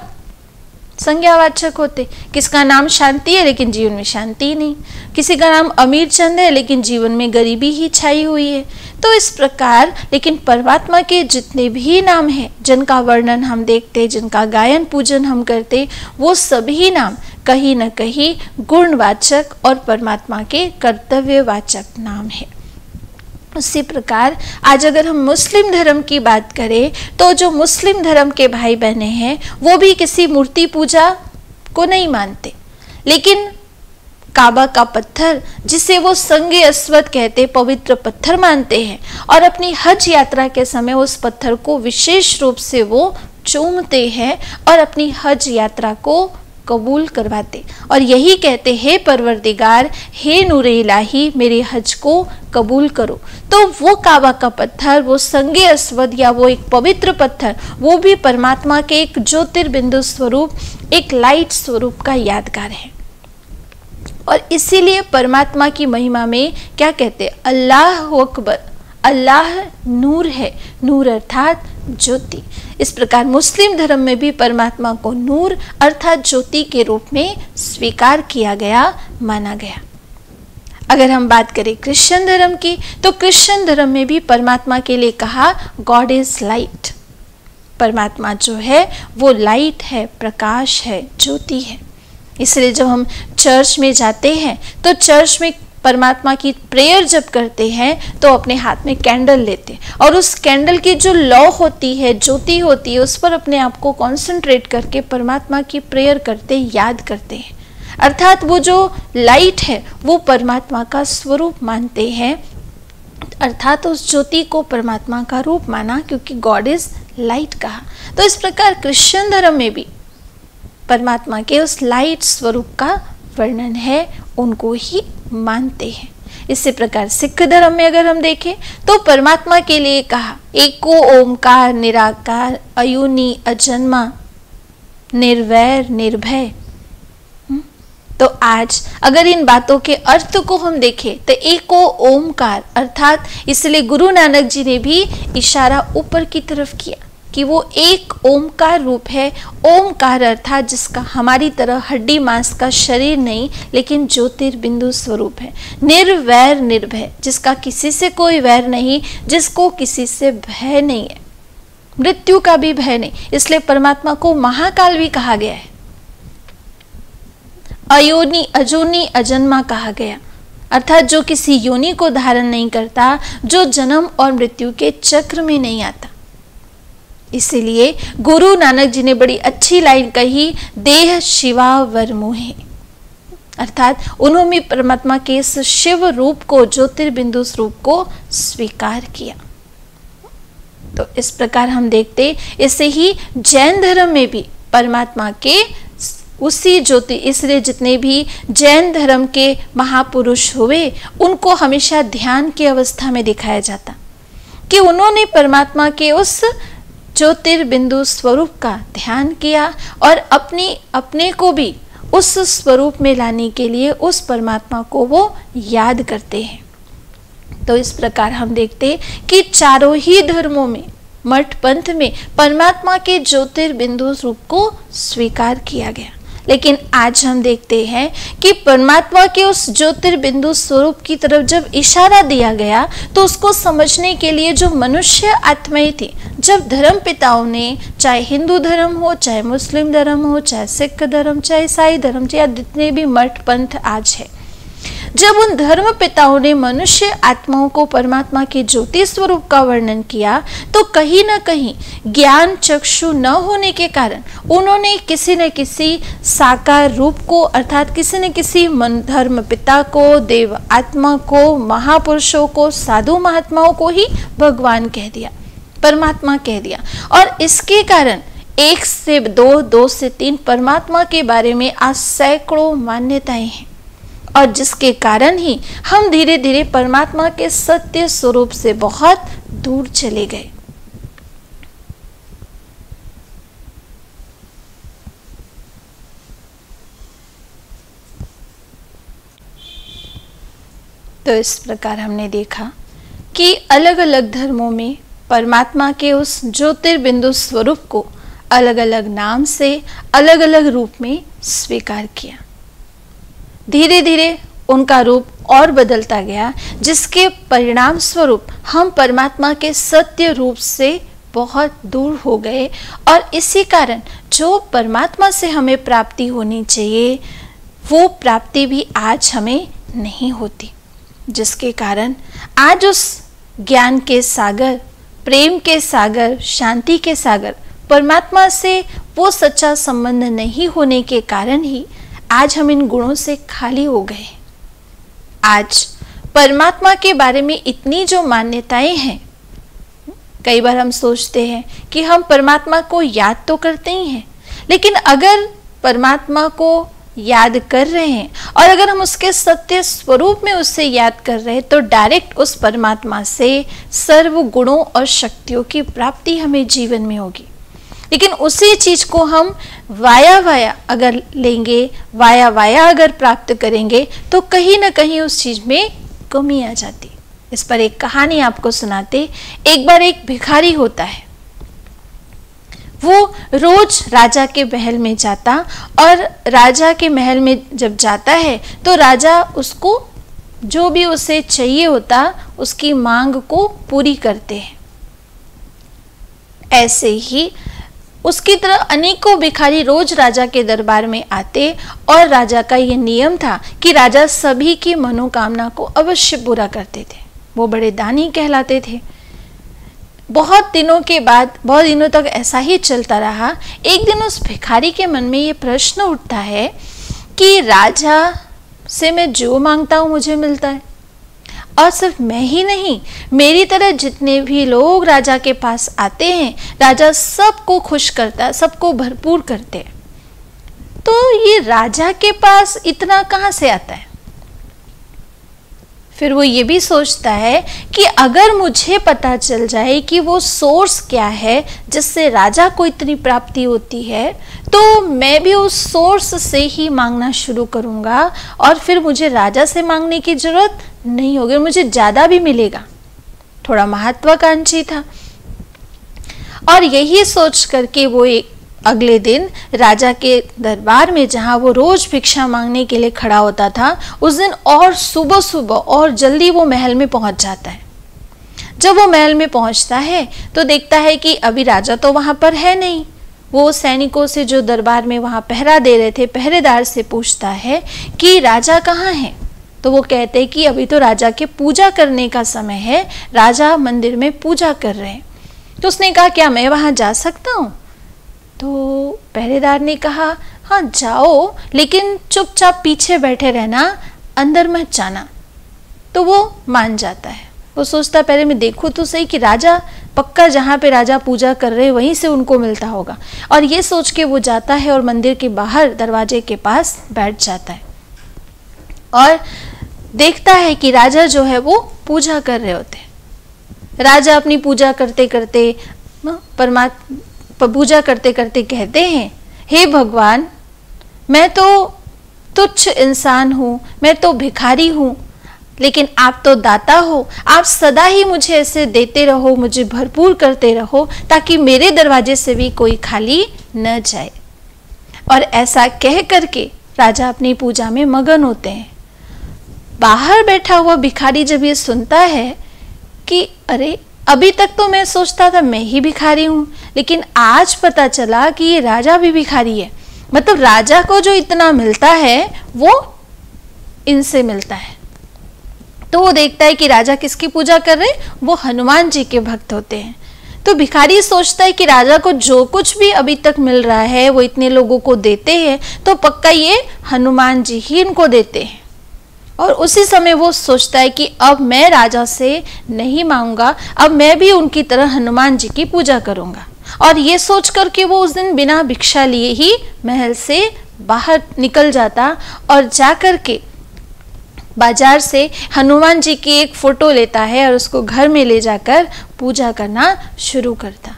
संज्ञावाचक होते। किसका नाम शांति है लेकिन जीवन में शांति नहीं, किसी का नाम अमीर चंद है लेकिन जीवन में गरीबी ही छाई हुई है। तो इस प्रकार लेकिन परमात्मा के जितने भी नाम हैं जिनका वर्णन हम देखते, जिनका गायन पूजन हम करते, वो सभी नाम कहीं न कहीं गुणवाचक और परमात्मा के कर्तव्यवाचक नाम है। उसी प्रकार आज अगर हम मुस्लिम धर्म की बात करें तो जो मुस्लिम धर्म के भाई बहने हैं वो भी किसी मूर्ति पूजा को नहीं मानते, लेकिन काबा का पत्थर जिसे वो संगे अस्वद कहते, पवित्र पत्थर मानते हैं और अपनी हज यात्रा के समय उस पत्थर को विशेष रूप से वो चूमते हैं और अपनी हज यात्रा को कबूल करवाते और यही कहते हैं परवरदिगार, हे नूरे इलाही, मेरे हज को कबूल करो। तो वो काबा का पत्थर, वो संगे अस्वद या वो एक पवित्र पत्थर, वो भी परमात्मा के एक ज्योतिर्बिंदु स्वरूप, एक लाइट स्वरूप का यादगार है। और इसीलिए परमात्मा की महिमा में क्या कहते हैं, अल्लाह अकबर, अल्लाह नूर है, नूर अर्थात ज्योति। इस प्रकार मुस्लिम धर्म में भी परमात्मा को नूर अर्थात ज्योति के रूप में स्वीकार किया गया, माना गया। अगर हम बात करें क्रिश्चियन धर्म की तो क्रिश्चियन धर्म में भी परमात्मा के लिए कहा गॉड इज लाइट। परमात्मा जो है वो लाइट है, प्रकाश है, ज्योति है। इसलिए जब हम चर्च में जाते हैं तो चर्च में परमात्मा की प्रेयर जब करते हैं तो अपने हाथ में कैंडल लेते हैं और उस कैंडल की जो लौ होती है, ज्योति होती है, उस पर अपने आप को कॉन्सेंट्रेट करके परमात्मा की प्रेयर करते, याद करते हैं। अर्थात वो जो लाइट है वो परमात्मा का स्वरूप मानते हैं, अर्थात उस ज्योति को परमात्मा का रूप माना, क्योंकि गॉड इज लाइट कहा। तो इस प्रकार क्रिश्चियन धर्म में भी परमात्मा के उस लाइट स्वरूप का वर्णन है, उनको ही मानते हैं। इसी प्रकार सिख धर्म में अगर हम देखें तो परमात्मा के लिए कहा एको ओमकार निराकार अयूनी अजन्मा निर्वैर निर्भय। तो आज अगर इन बातों के अर्थ को हम देखें तो एको ओमकार अर्थात इसलिए गुरु नानक जी ने भी इशारा ऊपर की तरफ किया कि वो एक ओमकार रूप है। ओमकार अर्थात जिसका हमारी तरह हड्डी मांस का शरीर नहीं, लेकिन ज्योतिर्बिंदु स्वरूप है। निर्वैर निर्भय, जिसका किसी से कोई वैर नहीं, जिसको किसी से भय नहीं है, मृत्यु का भी भय नहीं, इसलिए परमात्मा को महाकाल भी कहा गया है। अयोनि अजोनी अजन्मा कहा गया, अर्थात जो किसी योनि को धारण नहीं करता, जो जन्म और मृत्यु के चक्र में नहीं आता। इसीलिए गुरु नानक जी ने बड़ी अच्छी लाइन कही, देह शिवा वर मोहे, अर्थात उन्होंने परमात्मा के इस शिव रूप को, ज्योतिर्बिंदु स्वरूप को स्वीकार किया। तो इस प्रकार हम देखते, इससे ही जैन धर्म में भी परमात्मा के उसी ज्योति, इसलिए जितने भी जैन धर्म के महापुरुष हुए उनको हमेशा ध्यान की अवस्था में दिखाया जाता कि उन्होंने परमात्मा के उस ज्योतिर्बिंदु स्वरूप का ध्यान किया और अपने को भी उस स्वरूप में लाने के लिए उस परमात्मा को वो याद करते हैं। तो इस प्रकार हम देखते कि चारों ही धर्मों में, मठ पंथ में परमात्मा के ज्योतिर्बिंदु रूप को स्वीकार किया गया। लेकिन आज हम देखते हैं कि परमात्मा के उस ज्योतिर्बिंदु स्वरूप की तरफ जब इशारा दिया गया तो उसको समझने के लिए जो मनुष्य आत्माएं थी, जब धर्म पिताओं ने, चाहे हिंदू धर्म हो, चाहे मुस्लिम धर्म हो, चाहे सिख धर्म, चाहे ईसाई धर्म, या जितने भी मठ पंथ आज है, जब उन धर्म पिताओं ने मनुष्य आत्माओं को परमात्मा के ज्योति स्वरूप का वर्णन किया तो कहीं न कहीं ज्ञान चक्षु न होने के कारण उन्होंने किसी न किसी साकार रूप को, अर्थात किसी न किसी धर्म पिता को, देव आत्मा को, महापुरुषों को, साधु महात्माओं को ही भगवान कह दिया, परमात्मा कह दिया। और इसके कारण 1 से 2, 2 से 3 परमात्मा के बारे में आज सैकड़ों मान्यताएं हैं, और जिसके कारण ही हम धीरे धीरे परमात्मा के सत्य स्वरूप से बहुत दूर चले गए। तो इस प्रकार हमने देखा कि अलग अलग धर्मों में परमात्मा के उस ज्योतिर्बिंदु स्वरूप को अलग अलग नाम से, अलग अलग रूप में स्वीकार किया। धीरे धीरे उनका रूप और बदलता गया, जिसके परिणाम स्वरूप हम परमात्मा के सत्य रूप से बहुत दूर हो गए, और इसी कारण जो परमात्मा से हमें प्राप्ति होनी चाहिए वो प्राप्ति भी आज हमें नहीं होती, जिसके कारण आज उस ज्ञान के सागर, प्रेम के सागर, शांति के सागर, परमात्मा से वो सच्चा संबंध नहीं होने के कारण ही आज हम इन गुणों से खाली हो गए। आज परमात्मा के बारे में इतनी जो मान्यताएं हैं, कई बार हम सोचते हैं कि हम परमात्मा को याद तो करते ही हैं, लेकिन अगर परमात्मा को याद कर रहे हैं और अगर हम उसके सत्य स्वरूप में उससे याद कर रहे हैं तो डायरेक्ट उस परमात्मा से सर्व गुणों और शक्तियों की प्राप्ति हमें जीवन में होगी। लेकिन उसी चीज को हम वाया अगर लेंगे, वाया अगर प्राप्त करेंगे तो कहीं ना कहीं उस चीज में कमी आ जाती। इस पर एक कहानी आपको सुनाते। एक बार एक भिखारी होता है, वो रोज राजा के महल में जाता, और राजा के महल में जब जाता है तो राजा उसको जो भी उसे चाहिए होता उसकी मांग को पूरी करते हैं। ऐसे ही उसकी तरह अनेकों भिखारी रोज राजा के दरबार में आते, और राजा का ये नियम था कि राजा सभी की मनोकामना को अवश्य पूरा करते थे। वो बड़े दानी कहलाते थे। बहुत दिनों के बाद, बहुत दिनों तक ऐसा ही चलता रहा। एक दिन उस भिखारी के मन में ये प्रश्न उठता है कि राजा से मैं जो मांगता हूँ मुझे मिलता है, और सिर्फ मैं ही नहीं, मेरी तरह जितने भी लोग राजा के पास आते हैं, राजा सबको खुश करता है, सबको भरपूर करते हैं। तो ये राजा के पास इतना कहाँ से आता है? फिर वो ये भी सोचता है कि अगर मुझे पता चल जाए कि वो सोर्स क्या है जिससे राजा को इतनी प्राप्ति होती है, तो मैं भी उस सोर्स से ही मांगना शुरू करूंगा और फिर मुझे राजा से मांगने की जरूरत नहीं होगी, मुझे ज़्यादा भी मिलेगा। थोड़ा महत्वाकांक्षी था और यही सोच करके वो एक अगले दिन राजा के दरबार में, जहाँ वो रोज भिक्षा मांगने के लिए खड़ा होता था, उस दिन और सुबह सुबह और जल्दी वो महल में पहुंच जाता है। जब वो महल में पहुंचता है तो देखता है कि अभी राजा तो वहां पर है नहीं। वो सैनिकों से जो दरबार में वहां पहरा दे रहे थे, पहरेदार से पूछता है कि राजा कहाँ है। तो वो कहते हैं कि अभी तो राजा के पूजा करने का समय है, राजा मंदिर में पूजा कर रहे हैं। तो उसने कहा क्या मैं वहां जा सकता हूँ? तो पहरेदार ने कहा हाँ जाओ, लेकिन चुपचाप पीछे बैठे रहना, अंदर मत जाना। तो वो मान जाता है। वो सोचता पहले मैं देखूँ तो सही कि राजा पक्का जहाँ पे राजा पूजा कर रहे वहीं से उनको मिलता होगा। और ये सोच के वो जाता है और मंदिर के बाहर दरवाजे के पास बैठ जाता है और देखता है कि राजा जो है वो पूजा कर रहे होते हैं। राजा अपनी पूजा करते करते पूजा करते करते कहते हैं, हे भगवान, मैं तो तुच्छ इंसान हूँ, मैं तो भिखारी हूँ, लेकिन आप तो दाता हो। आप सदा ही मुझे ऐसे देते रहो, मुझे भरपूर करते रहो, ताकि मेरे दरवाजे से भी कोई खाली न जाए। और ऐसा कह करके राजा अपनी पूजा में मगन होते हैं। बाहर बैठा हुआ भिखारी जब ये सुनता है कि अरे अभी तक तो मैं सोचता था मैं ही भिखारी हूँ, लेकिन आज पता चला कि ये राजा भी भिखारी है, मतलब राजा को जो इतना मिलता है वो इनसे मिलता है। तो वो देखता है कि राजा किसकी पूजा कर रहे हैं, वो हनुमान जी के भक्त होते हैं। तो भिखारी सोचता है कि राजा को जो कुछ भी अभी तक मिल रहा है वो इतने लोगों को देते हैं, तो पक्का ये हनुमान जी ही इनको देते हैं। और उसी समय वो सोचता है कि अब मैं राजा से नहीं मांगूंगा, अब मैं भी उनकी तरह हनुमान जी की पूजा करूंगा। और ये सोच करके वो उस दिन बिना भिक्षा लिए ही महल से बाहर निकल जाता और जा कर के बाजार से हनुमान जी की एक फोटो लेता है और उसको घर में ले जाकर पूजा करना शुरू करता।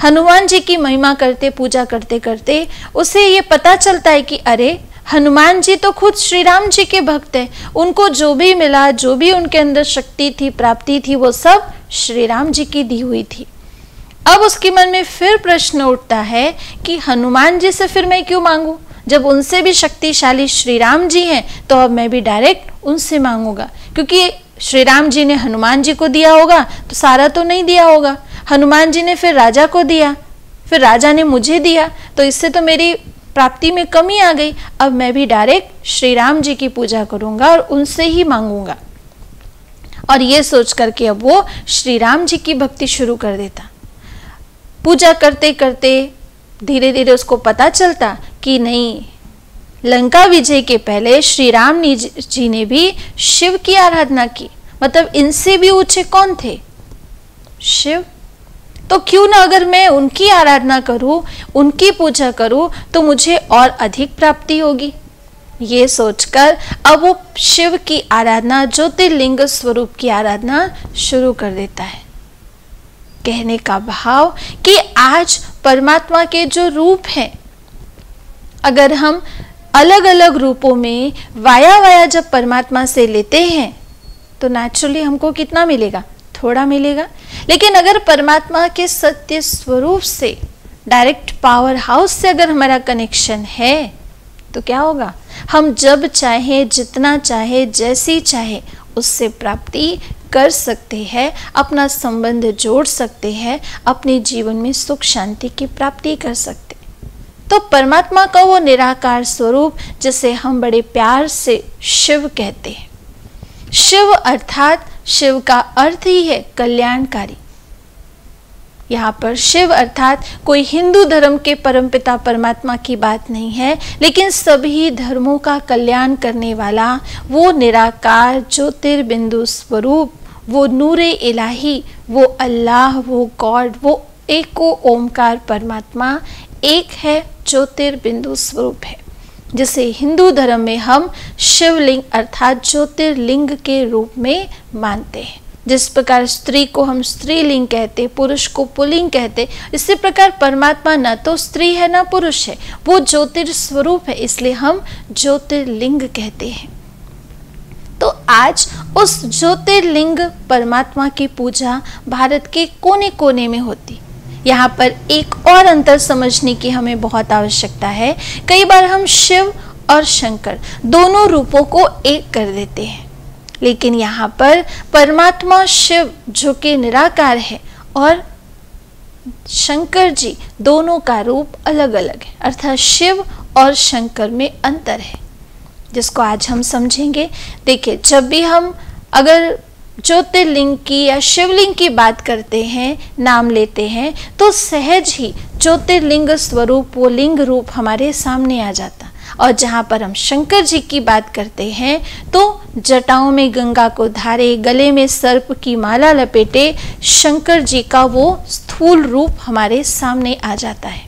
हनुमान जी की महिमा करते, पूजा करते करते उसे ये पता चलता है कि अरे हनुमान जी तो खुद श्री राम जी के भक्त हैं, उनको जो भी मिला, जो भी उनके अंदर शक्ति थी, प्राप्ति थी, वो सब श्री राम जी की दी हुई थी। अब उसके मन में फिर प्रश्न उठता है कि हनुमान जी से फिर मैं क्यों मांगू, जब उनसे भी शक्तिशाली श्री राम जी हैं, तो अब मैं भी डायरेक्ट उनसे मांगूंगा, क्योंकि श्री राम जी ने हनुमान जी को दिया होगा तो सारा तो नहीं दिया होगा, हनुमान जी ने फिर राजा को दिया, फिर राजा ने मुझे दिया, तो इससे तो मेरी प्राप्ति में कमी आ गई। अब मैं भी डायरेक्ट श्री राम जी की पूजा करूंगा और उनसे ही मांगूंगा। और ये सोच करके अब वो श्री राम जी की भक्ति शुरू कर देता। पूजा करते करते धीरे धीरे उसको पता चलता कि नहीं, लंका विजय के पहले श्री राम जी ने भी शिव की आराधना की, मतलब इनसे भी ऊंचे कौन थे? शिव। तो क्यों ना अगर मैं उनकी आराधना करूं, उनकी पूजा करूं, तो मुझे और अधिक प्राप्ति होगी। ये सोचकर अब वो शिव की आराधना, ज्योतिर्लिंग स्वरूप की आराधना शुरू कर देता है। कहने का भाव कि आज परमात्मा के जो रूप हैं, अगर हम अलग अलग रूपों में वाया जब परमात्मा से लेते हैं तो नेचुरली हमको कितना मिलेगा? थोड़ा मिलेगा। लेकिन अगर परमात्मा के सत्य स्वरूप से, डायरेक्ट पावर हाउस से अगर हमारा कनेक्शन है तो क्या होगा? हम जब चाहे, जितना चाहे, जैसी चाहे उससे प्राप्ति कर सकते हैं, अपना संबंध जोड़ सकते हैं, अपने जीवन में सुख शांति की प्राप्ति कर सकते हैं। तो परमात्मा का वो निराकार स्वरूप जिसे हम बड़े प्यार से शिव कहते हैं, शिव अर्थात शिव का अर्थ ही है कल्याणकारी। यहाँ पर शिव अर्थात कोई हिंदू धर्म के परमपिता परमात्मा की बात नहीं है, लेकिन सभी धर्मों का कल्याण करने वाला वो निराकार ज्योतिर्बिंदु स्वरूप, वो नूरे इलाही, वो अल्लाह, वो गॉड, वो एको ओमकार परमात्मा एक है, ज्योतिर्बिंदु स्वरूप है, जिसे हिंदू धर्म में हम शिवलिंग अर्थात ज्योतिर्लिंग के रूप में मानते हैं। जिस प्रकार स्त्री को हम स्त्रीलिंग कहते, पुरुष को पुल्लिंग कहते, इसी प्रकार परमात्मा न तो स्त्री है न पुरुष है, वो ज्योतिर्स्वरूप है, इसलिए हम ज्योतिर्लिंग कहते हैं। तो आज उस ज्योतिर्लिंग परमात्मा की पूजा भारत के कोने कोने में होती। यहाँ पर एक और अंतर समझने की हमें बहुत आवश्यकता है। कई बार हम शिव और शंकर दोनों रूपों को एक कर देते हैं, लेकिन यहाँ पर परमात्मा शिव जो कि निराकार है और शंकर जी दोनों का रूप अलग अलग है, अर्थात शिव और शंकर में अंतर है, जिसको आज हम समझेंगे। देखिए, जब भी हम अगर ज्योतिर्लिंग की या शिवलिंग की बात करते हैं, नाम लेते हैं, तो सहज ही ज्योतिर्लिंग स्वरूप वो लिंग रूप हमारे सामने आ जाता। और जहाँ पर हम शंकर जी की बात करते हैं तो जटाओं में गंगा को धारे, गले में सर्प की माला लपेटे शंकर जी का वो स्थूल रूप हमारे सामने आ जाता है।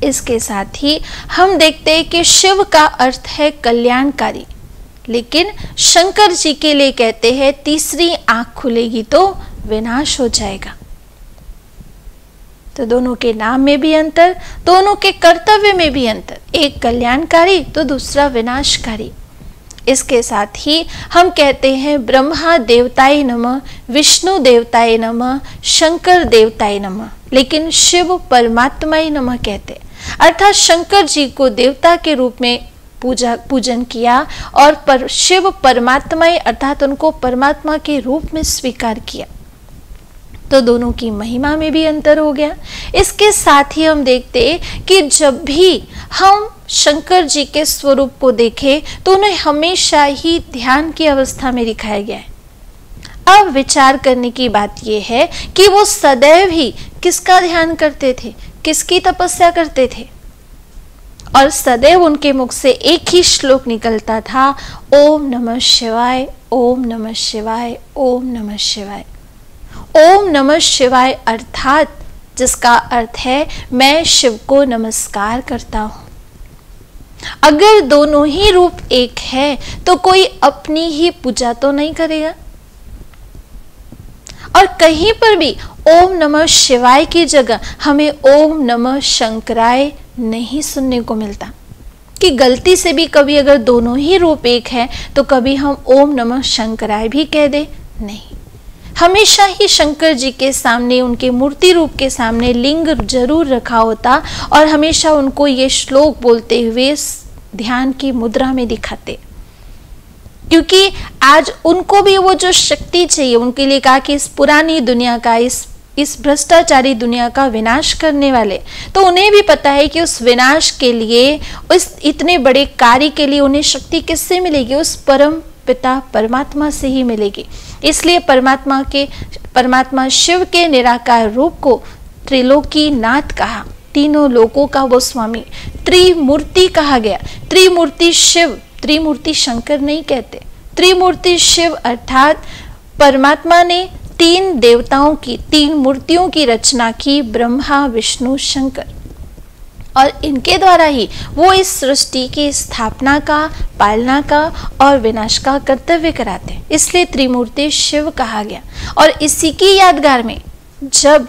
इसके साथ ही हम देखते हैं कि शिव का अर्थ है कल्याणकारी, लेकिन शंकर जी के लिए कहते हैं तीसरी आंख खुलेगी तो विनाश हो जाएगा। तो दोनों के नाम में भी अंतर, दोनों के कर्तव्य में भी अंतर, एक कल्याणकारी तो दूसरा विनाशकारी। इसके साथ ही हम कहते हैं ब्रह्मा देवताय नमः, विष्णु देवताय नमः, शंकर देवताय नमः, लेकिन शिव परमात्माय नमः कहते, अर्थात शंकर जी को देवता के रूप में पूजन किया और शिव परमात्माय अर्थात उनको परमात्मा के रूप में स्वीकार किया। तो दोनों की महिमा में भी अंतर हो गया। इसके साथ ही हम देखते कि जब भी हम शंकर जी के स्वरूप को देखें तो उन्हें हमेशा ही ध्यान की अवस्था में दिखाया गया है। अब विचार करने की बात यह है कि वो सदैव ही किसका ध्यान करते थे, किसकी तपस्या करते थे, और सदैव उनके मुख से एक ही श्लोक निकलता था, ओम नमः शिवाय, ओम नमः शिवाय, ओम नमः शिवाय। ओम नमः शिवाय अर्थात जिसका अर्थ है मैं शिव को नमस्कार करता हूं। अगर दोनों ही रूप एक है तो कोई अपनी ही पूजा तो नहीं करेगा, और कहीं पर भी ओम नमः शिवाय की जगह हमें ओम नमः शंकराय नहीं सुनने को मिलता। कि गलती से भी कभी अगर दोनों ही रूप एक है तो कभी हम ओम नमः शंकराय भी कह दे, नहीं, हमेशा ही शंकर जी के सामने, उनके मूर्ति रूप के सामने लिंग जरूर रखा होता और हमेशा उनको ये श्लोक बोलते हुए ध्यान की मुद्रा में दिखाते, क्योंकि आज उनको भी वो जो शक्ति चाहिए, उनके लिए कहा कि इस पुरानी दुनिया का, इस भ्रष्टाचारी दुनिया का विनाश करने वाले, तो उन्हें भी पता है कि उस विनाश के लिए, उस इतने बड़े कार्य के लिए उन्हें शक्ति किससे मिलेगी, उस परम पिता परमात्मा से ही मिलेगी। इसलिए परमात्मा शिव के निराकार रूप को त्रिलोकी नाथ कहा, तीनों लोकों का वो स्वामी, त्रिमूर्ति कहा गया। त्रिमूर्ति शिव, त्रिमूर्ति शंकर नहीं कहते, त्रिमूर्ति शिव अर्थात परमात्मा ने तीन देवताओं की, तीन मूर्तियों की रचना की, ब्रह्मा विष्णु शंकर, और इनके द्वारा ही वो इस सृष्टि की स्थापना का, पालना का और विनाश का कर्तव्य कराते हैं, इसलिए त्रिमूर्ति शिव कहा गया। और इसी की यादगार में जब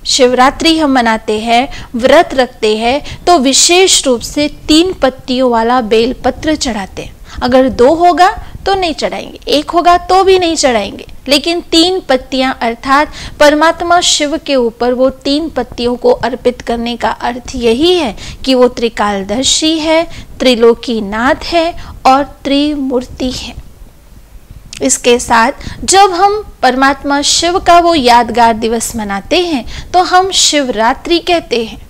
शिवरात्रि हम मनाते हैं, व्रत रखते हैं, तो विशेष रूप से 3 पत्तियों वाला बेलपत्र चढ़ाते हैं। अगर 2 होगा तो नहीं चढ़ाएंगे, 1 होगा तो भी नहीं चढ़ाएंगे, लेकिन 3 पत्तियां अर्थात परमात्मा शिव के ऊपर वो 3 पत्तियों को अर्पित करने का अर्थ यही है कि वो त्रिकालदर्शी है, त्रिलोकी नाथ है और त्रिमूर्ति है। इसके साथ जब हम परमात्मा शिव का वो यादगार दिवस मनाते हैं तो हम शिवरात्रि कहते हैं।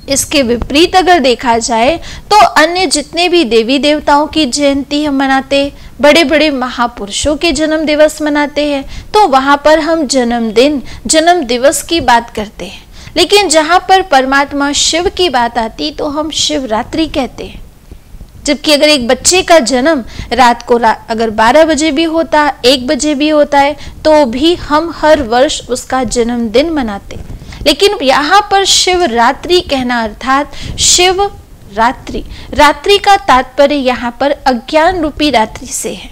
इसके विपरीत अगर देखा जाए तो अन्य जितने भी देवी देवताओं की जयंती हम मनाते, बड़े बड़े महापुरुषों के जन्म दिवस मनाते हैं तो वहां पर हम जन्मदिन, जन्म दिवस की बात करते हैं। लेकिन जहां पर परमात्मा शिव की बात आती तो हम शिवरात्रि कहते हैं। जबकि अगर एक बच्चे का जन्म रात को अगर 12 बजे भी होता, 1 बजे भी होता है, तो भी हम हर वर्ष उसका जन्मदिन मनाते। लेकिन यहाँ पर शिवरात्रि कहना अर्थात शिव रात्रि, रात्रि का तात्पर्य यहाँ पर अज्ञान रूपी रात्रि से है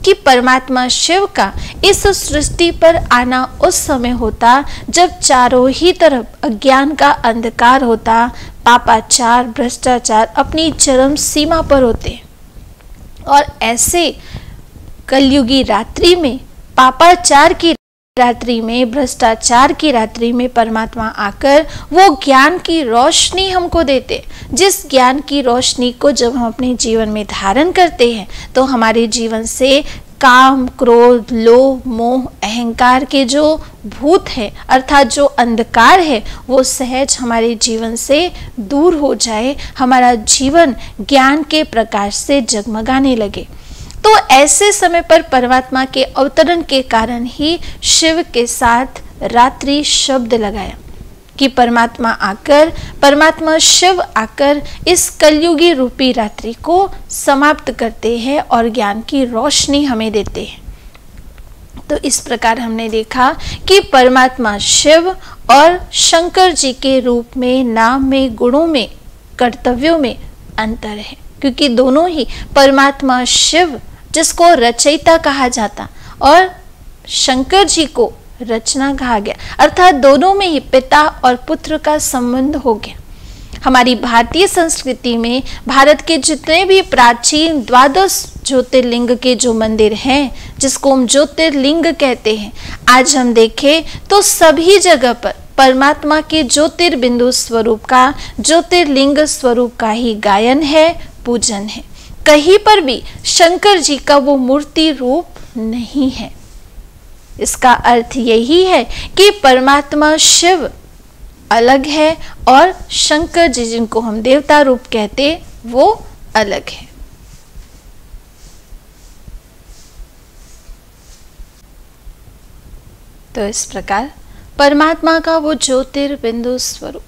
कि परमात्मा शिव का इस सृष्टि पर आना उस समय होता जब चारों ही तरफ अज्ञान का अंधकार होता, पापाचार, भ्रष्टाचार अपनी चरम सीमा पर होते। और ऐसे कलयुगी रात्रि में, पापाचार की रात्रि में, भ्रष्टाचार की रात्रि में परमात्मा आकर वो ज्ञान की रोशनी हमको देते। जिस ज्ञान की रोशनी को जब हम अपने जीवन में धारण करते हैं तो हमारे जीवन से काम, क्रोध, लोभ, मोह, अहंकार के जो भूत है अर्थात जो अंधकार है वो सहज हमारे जीवन से दूर हो जाए, हमारा जीवन ज्ञान के प्रकाश से जगमगाने लगे। तो ऐसे समय पर परमात्मा के अवतरण के कारण ही शिव के साथ रात्रि शब्द लगाया कि परमात्मा शिव आकर इस कलयुगी रूपी रात्रि को समाप्त करते हैं और ज्ञान की रोशनी हमें देते हैं। तो इस प्रकार हमने देखा कि परमात्मा शिव और शंकर जी के रूप में, नाम में, गुणों में, कर्तव्यों में अंतर है, क्योंकि दोनों ही परमात्मा शिव जिसको रचयिता कहा जाता और शंकर जी को रचना कहा गया, अर्थात दोनों में ही पिता और पुत्र का संबंध हो गया। हमारी भारतीय संस्कृति में भारत के जितने भी प्राचीन 12 ज्योतिर्लिंग के जो मंदिर हैं, जिसको हम ज्योतिर्लिंग कहते हैं, आज हम देखें तो सभी जगह पर परमात्मा के ज्योतिर्बिंदु स्वरूप का, ज्योतिर्लिंग स्वरूप का ही गायन है, पूजन है। कहीं पर भी शंकर जी का वो मूर्ति रूप नहीं है। इसका अर्थ यही है कि परमात्मा शिव अलग है और शंकर जी जिनको हम देवता रूप कहते वो अलग है। तो इस प्रकार परमात्मा का वो ज्योतिर्बिंदु स्वरूप,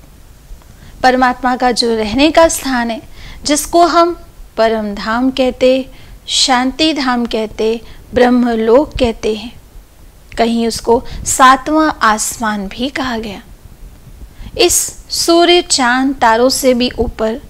परमात्मा का जो रहने का स्थान है, जिसको हम परम धाम कहते, शांति धाम कहते, ब्रह्मलोक कहते हैं, कहीं उसको 7वां आसमान भी कहा गया। इस सूर्य, चांद, तारों से भी ऊपर,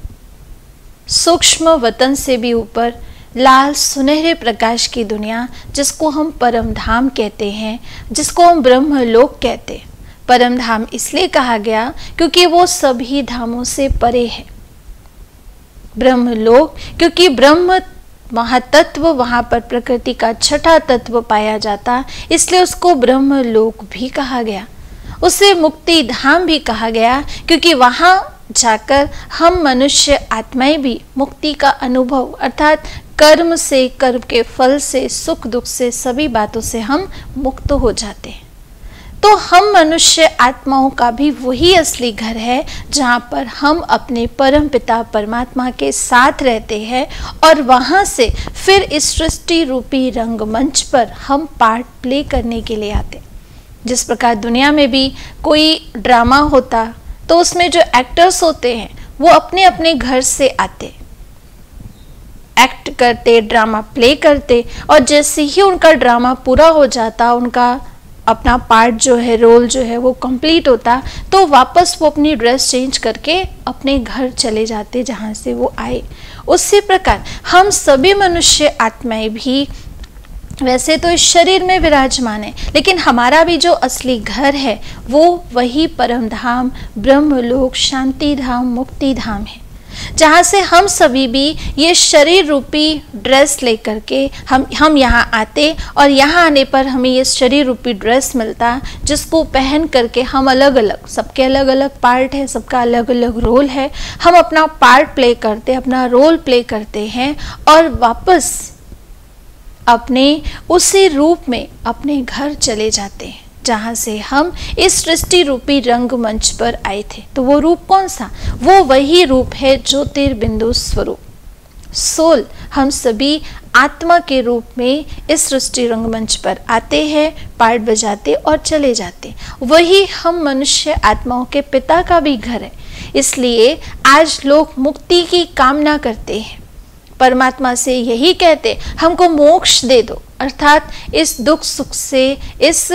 सूक्ष्म वतन से भी ऊपर, लाल सुनहरे प्रकाश की दुनिया जिसको हम परम धाम कहते हैं, जिसको हम ब्रह्मलोक कहते हैं। परम धाम इसलिए कहा गया क्योंकि वो सभी धामों से परे है। ब्रह्मलोक क्योंकि ब्रह्म महातत्व वहां पर प्रकृति का छठा तत्व पाया जाता, इसलिए उसको ब्रह्मलोक भी कहा गया। उसे मुक्ति धाम भी कहा गया क्योंकि वहां जाकर हम मनुष्य आत्माएं भी मुक्ति का अनुभव अर्थात कर्म से, कर्म के फल से, सुख दुख से, सभी बातों से हम मुक्त हो जाते हैं। तो हम मनुष्य आत्माओं का भी वही असली घर है जहाँ पर हम अपने परम पिता परमात्मा के साथ रहते हैं और वहाँ से फिर इस सृष्टि रूपी रंगमंच पर हम पार्ट प्ले करने के लिए आते। जिस प्रकार दुनिया में भी कोई ड्रामा होता तो उसमें जो एक्टर्स होते हैं वो अपने अपने घर से आते, एक्ट करते, ड्रामा प्ले करते, और जैसे ही उनका ड्रामा पूरा हो जाता, उनका अपना पार्ट जो है, रोल जो है वो कंप्लीट होता, तो वापस वो अपनी ड्रेस चेंज करके अपने घर चले जाते जहाँ से वो आए। उसी प्रकार हम सभी मनुष्य आत्माएं भी वैसे तो इस शरीर में विराजमान है, लेकिन हमारा भी जो असली घर है वो वही परम धाम, ब्रह्मलोक, शांति धाम, मुक्ति धाम है, जहाँ से हम सभी भी ये शरीर रूपी ड्रेस लेकर के हम यहाँ आते और यहाँ आने पर हमें ये शरीर रूपी ड्रेस मिलता, जिसको पहन करके हम अलग अलग, सबके अलग अलग पार्ट है, सबका अलग अलग रोल है, हम अपना पार्ट प्ले करते, अपना रोल प्ले करते हैं और वापस अपने उसी रूप में अपने घर चले जाते हैं जहाँ से हम इस सृष्टि रूपी रंगमंच पर आए थे। तो वो रूप कौन सा? वो वही रूप है ज्योतिर्बिंदु स्वरूप। सोल, हम सभी आत्मा के रूप में इस सृष्टि रंगमंच पर आते हैं, पार्ट बजाते और चले जाते। वही हम मनुष्य आत्माओं के पिता का भी घर है। इसलिए आज लोग मुक्ति की कामना करते हैं, परमात्मा से यही कहते, हमको मोक्ष दे दो, अर्थात इस दुख सुख से, इस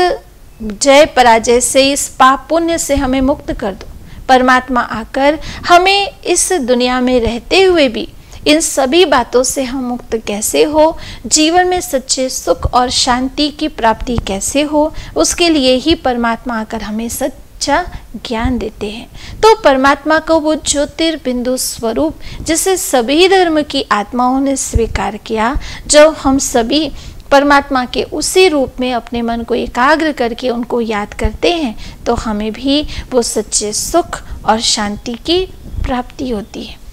जय पराजय से, इस पाप पुण्य से हमें मुक्त कर दो। परमात्मा आकर हमें इस दुनिया में रहते हुए भी इन सभी बातों से हम मुक्त कैसे हो, जीवन में सच्चे सुख और शांति की प्राप्ति कैसे हो, उसके लिए ही परमात्मा आकर हमें सच्चा ज्ञान देते हैं। तो परमात्मा को वो ज्योतिर्बिंदु स्वरूप जिसे सभी धर्म की आत्माओं ने स्वीकार किया, जब हम सभी परमात्मा के उसी रूप में अपने मन को एकाग्र करके उनको याद करते हैं, तो हमें भी वो सच्चे सुख और शांति की प्राप्ति होती है।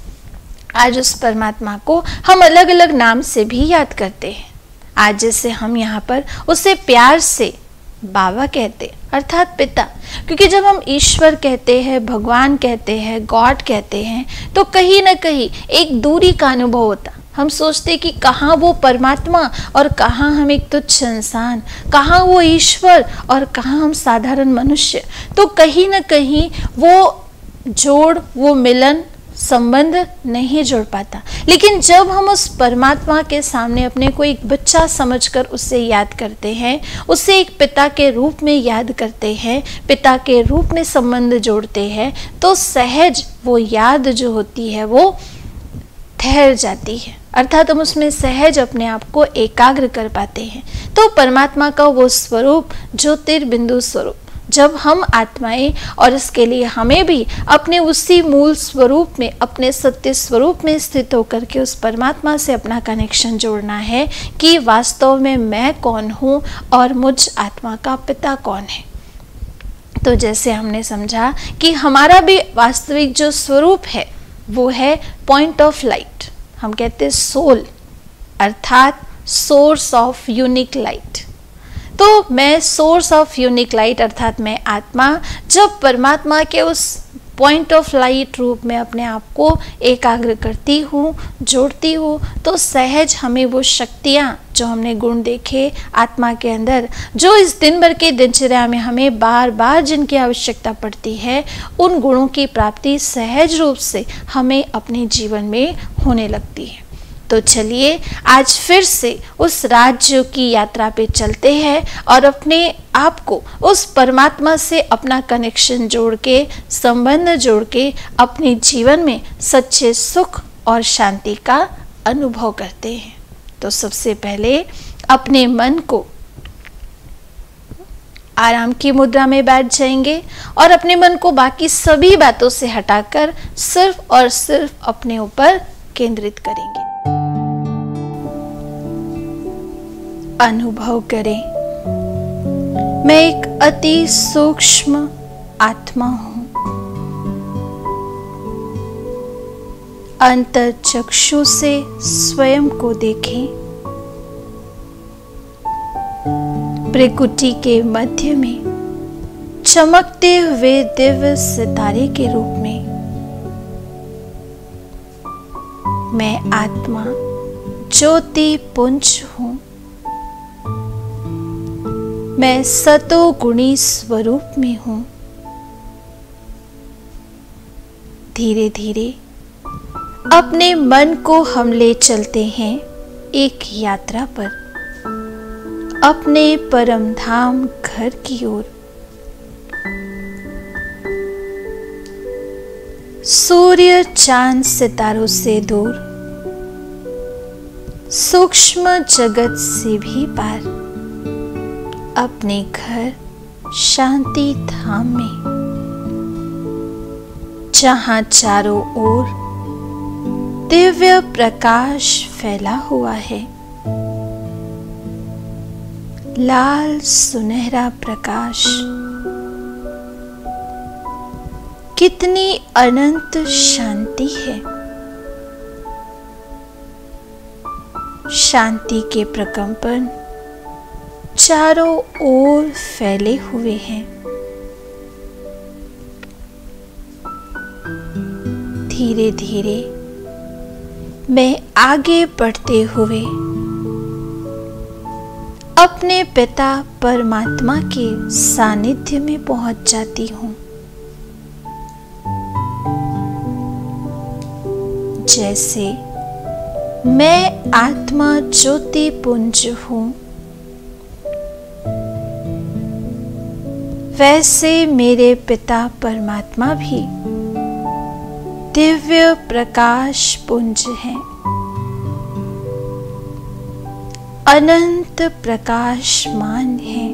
आज उस परमात्मा को हम अलग अलग नाम से भी याद करते हैं। आज जैसे हम यहाँ पर उसे प्यार से बाबा कहते, अर्थात पिता, क्योंकि जब हम ईश्वर कहते हैं, भगवान कहते हैं, गॉड कहते हैं, तो कहीं ना कहीं एक दूरी का अनुभव होता। हम सोचते कि कहाँ वो परमात्मा और कहाँ हम एक तुच्छ इंसान, कहाँ वो ईश्वर और कहाँ हम साधारण मनुष्य। तो कहीं ना कहीं वो जोड़, वो मिलन, संबंध नहीं जोड़ पाता। लेकिन जब हम उस परमात्मा के सामने अपने को एक बच्चा समझकर उसे याद करते हैं, उसे एक पिता के रूप में याद करते हैं, पिता के रूप में संबंध जोड़ते हैं, तो सहज वो याद जो होती है वो ठहर जाती है, अर्थात हम उसमें सहज अपने आप को एकाग्र कर पाते हैं। तो परमात्मा का वो स्वरूप, ज्योतिर्बिंदु स्वरूप, जब हम आत्माएं, और इसके लिए हमें भी अपने उसी मूल स्वरूप में, अपने सत्य स्वरूप में स्थित होकर के उस परमात्मा से अपना कनेक्शन जोड़ना है कि वास्तव में मैं कौन हूँ और मुझ आत्मा का पिता कौन है। तो जैसे हमने समझा कि हमारा भी वास्तविक जो स्वरूप है वो है पॉइंट ऑफ लाइट, हम कहते हैं सोल, अर्थात सोर्स ऑफ यूनिक लाइट। तो मैं सोर्स ऑफ यूनिक लाइट, अर्थात मैं आत्मा, जब परमात्मा के उस पॉइंट ऑफ लाइट रूप में अपने आप को एकाग्र करती हूँ, जोड़ती हूँ, तो सहज हमें वो शक्तियाँ, जो हमने गुण देखे आत्मा के अंदर, जो इस दिन भर के दिनचर्या में हमें बार बार जिनकी आवश्यकता पड़ती है, उन गुणों की प्राप्ति सहज रूप से हमें अपने जीवन में होने लगती है। तो चलिए आज फिर से उस राज्य की यात्रा पे चलते हैं और अपने आप को उस परमात्मा से अपना कनेक्शन जोड़ के, संबंध जोड़ के अपने जीवन में सच्चे सुख और शांति का अनुभव करते हैं। तो सबसे पहले अपने मन को आराम की मुद्रा में बैठ जाएंगे और अपने मन को बाकी सभी बातों से हटाकर सिर्फ और सिर्फ अपने ऊपर केंद्रित करेंगे। अनुभव करें, मैं एक अति सूक्ष्म आत्मा हूं। अंतर्चक्षु से स्वयं को देखें। भ्रिकुटी के मध्य में चमकते हुए दिव्य सितारे के रूप में मैं आत्मा ज्योति पुंज हूं। मैं सतो गुणी स्वरूप में हूं। धीरे धीरे अपने मन को हम ले चलते हैं एक यात्रा पर, अपने परम धाम घर की ओर। सूर्य चांद सितारों से दूर, सूक्ष्म जगत से भी पार, अपने घर शांति धाम में, जहां चारों ओर दिव्य प्रकाश फैला हुआ है। लाल सुनहरा प्रकाश, कितनी अनंत शांति है। शांति के प्रकंपन चारों ओर फैले हुए हैं। धीरे धीरे मैं आगे बढ़ते हुए अपने पिता परमात्मा के सानिध्य में पहुंच जाती हूँ। जैसे मैं आत्मा ज्योति पुंज हूँ, वैसे मेरे पिता परमात्मा भी दिव्य प्रकाश पुंज हैं, अनंत प्रकाशमान हैं,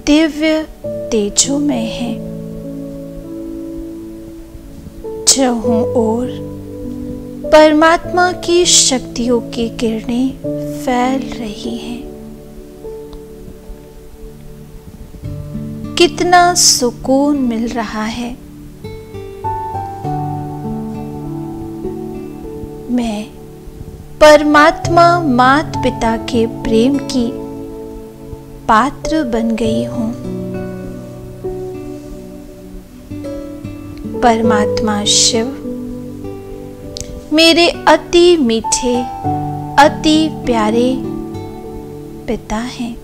दिव्य तेजोमय हैं। चहुं ओर परमात्मा की शक्तियों की किरणें फैल रही हैं। कितना सुकून मिल रहा है। मैं परमात्मा माता पिता के प्रेम की पात्र बन गई हूँ। परमात्मा शिव मेरे अति मीठे, अति प्यारे पिता हैं।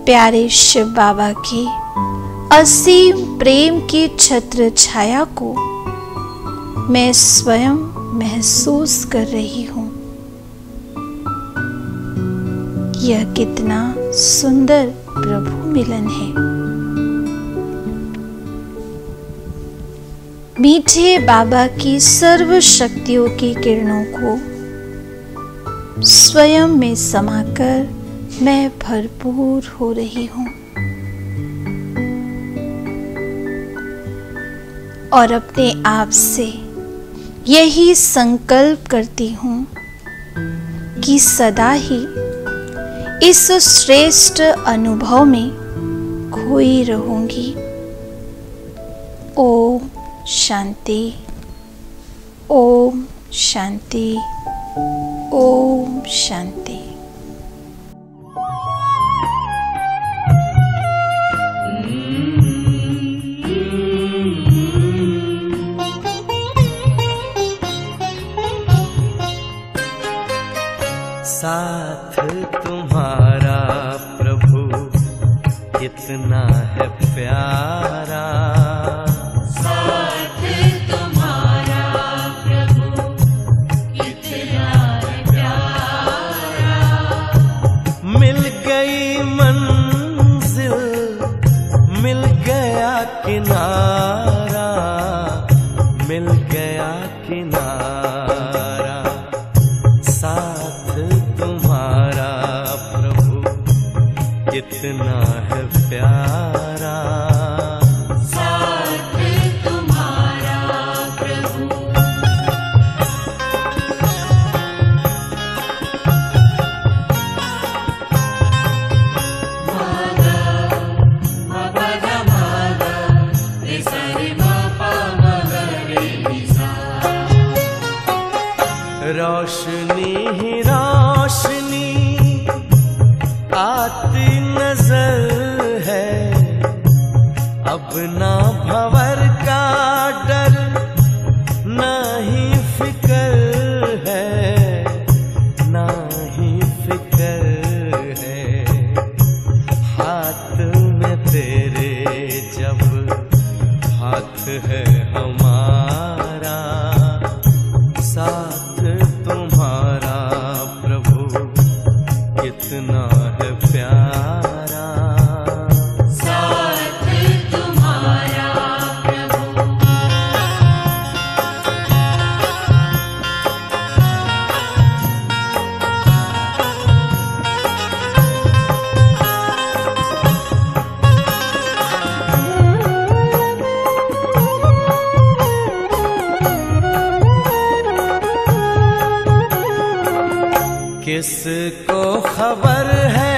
प्यारे शिव बाबा की असीम प्रेम की छत्र छाया को मैं स्वयं महसूस कर रही हूँ। यह कितना सुंदर प्रभु मिलन है। मीठे बाबा की सर्व शक्तियों की किरणों को स्वयं में समाकर मैं भरपूर हो रही हूँ और अपने आप से यही संकल्प करती हूँ कि सदा ही इस श्रेष्ठ अनुभव में खोई रहूंगी। ओम शांति, ओम शांति, ओम शांति। साथ तुम्हारा प्रभु कितना है प्यारा, साथ तुम्हारा प्रभु कितना है प्यारा। मिल गई मंजिल, मिल गया किनारा, मिल गया किनारा। साथ तुम्हारा प्रभु कितना है प्यारा, साथ तुम्हारा प्रभु। मागा मपदा मागा रे सारे मापा मगा रे निसा। रोशनी ही रोशनी आती नजर है, अब ना भंवर का डर, ना ही फिक्र है, ना ही फिक्र है। हाथ में तेरे जब हाथ है हमारा, साथ तुम्हारा प्रभु कितना है प्यारा, साथ तुम्हारा प्रभु। किसको खबर है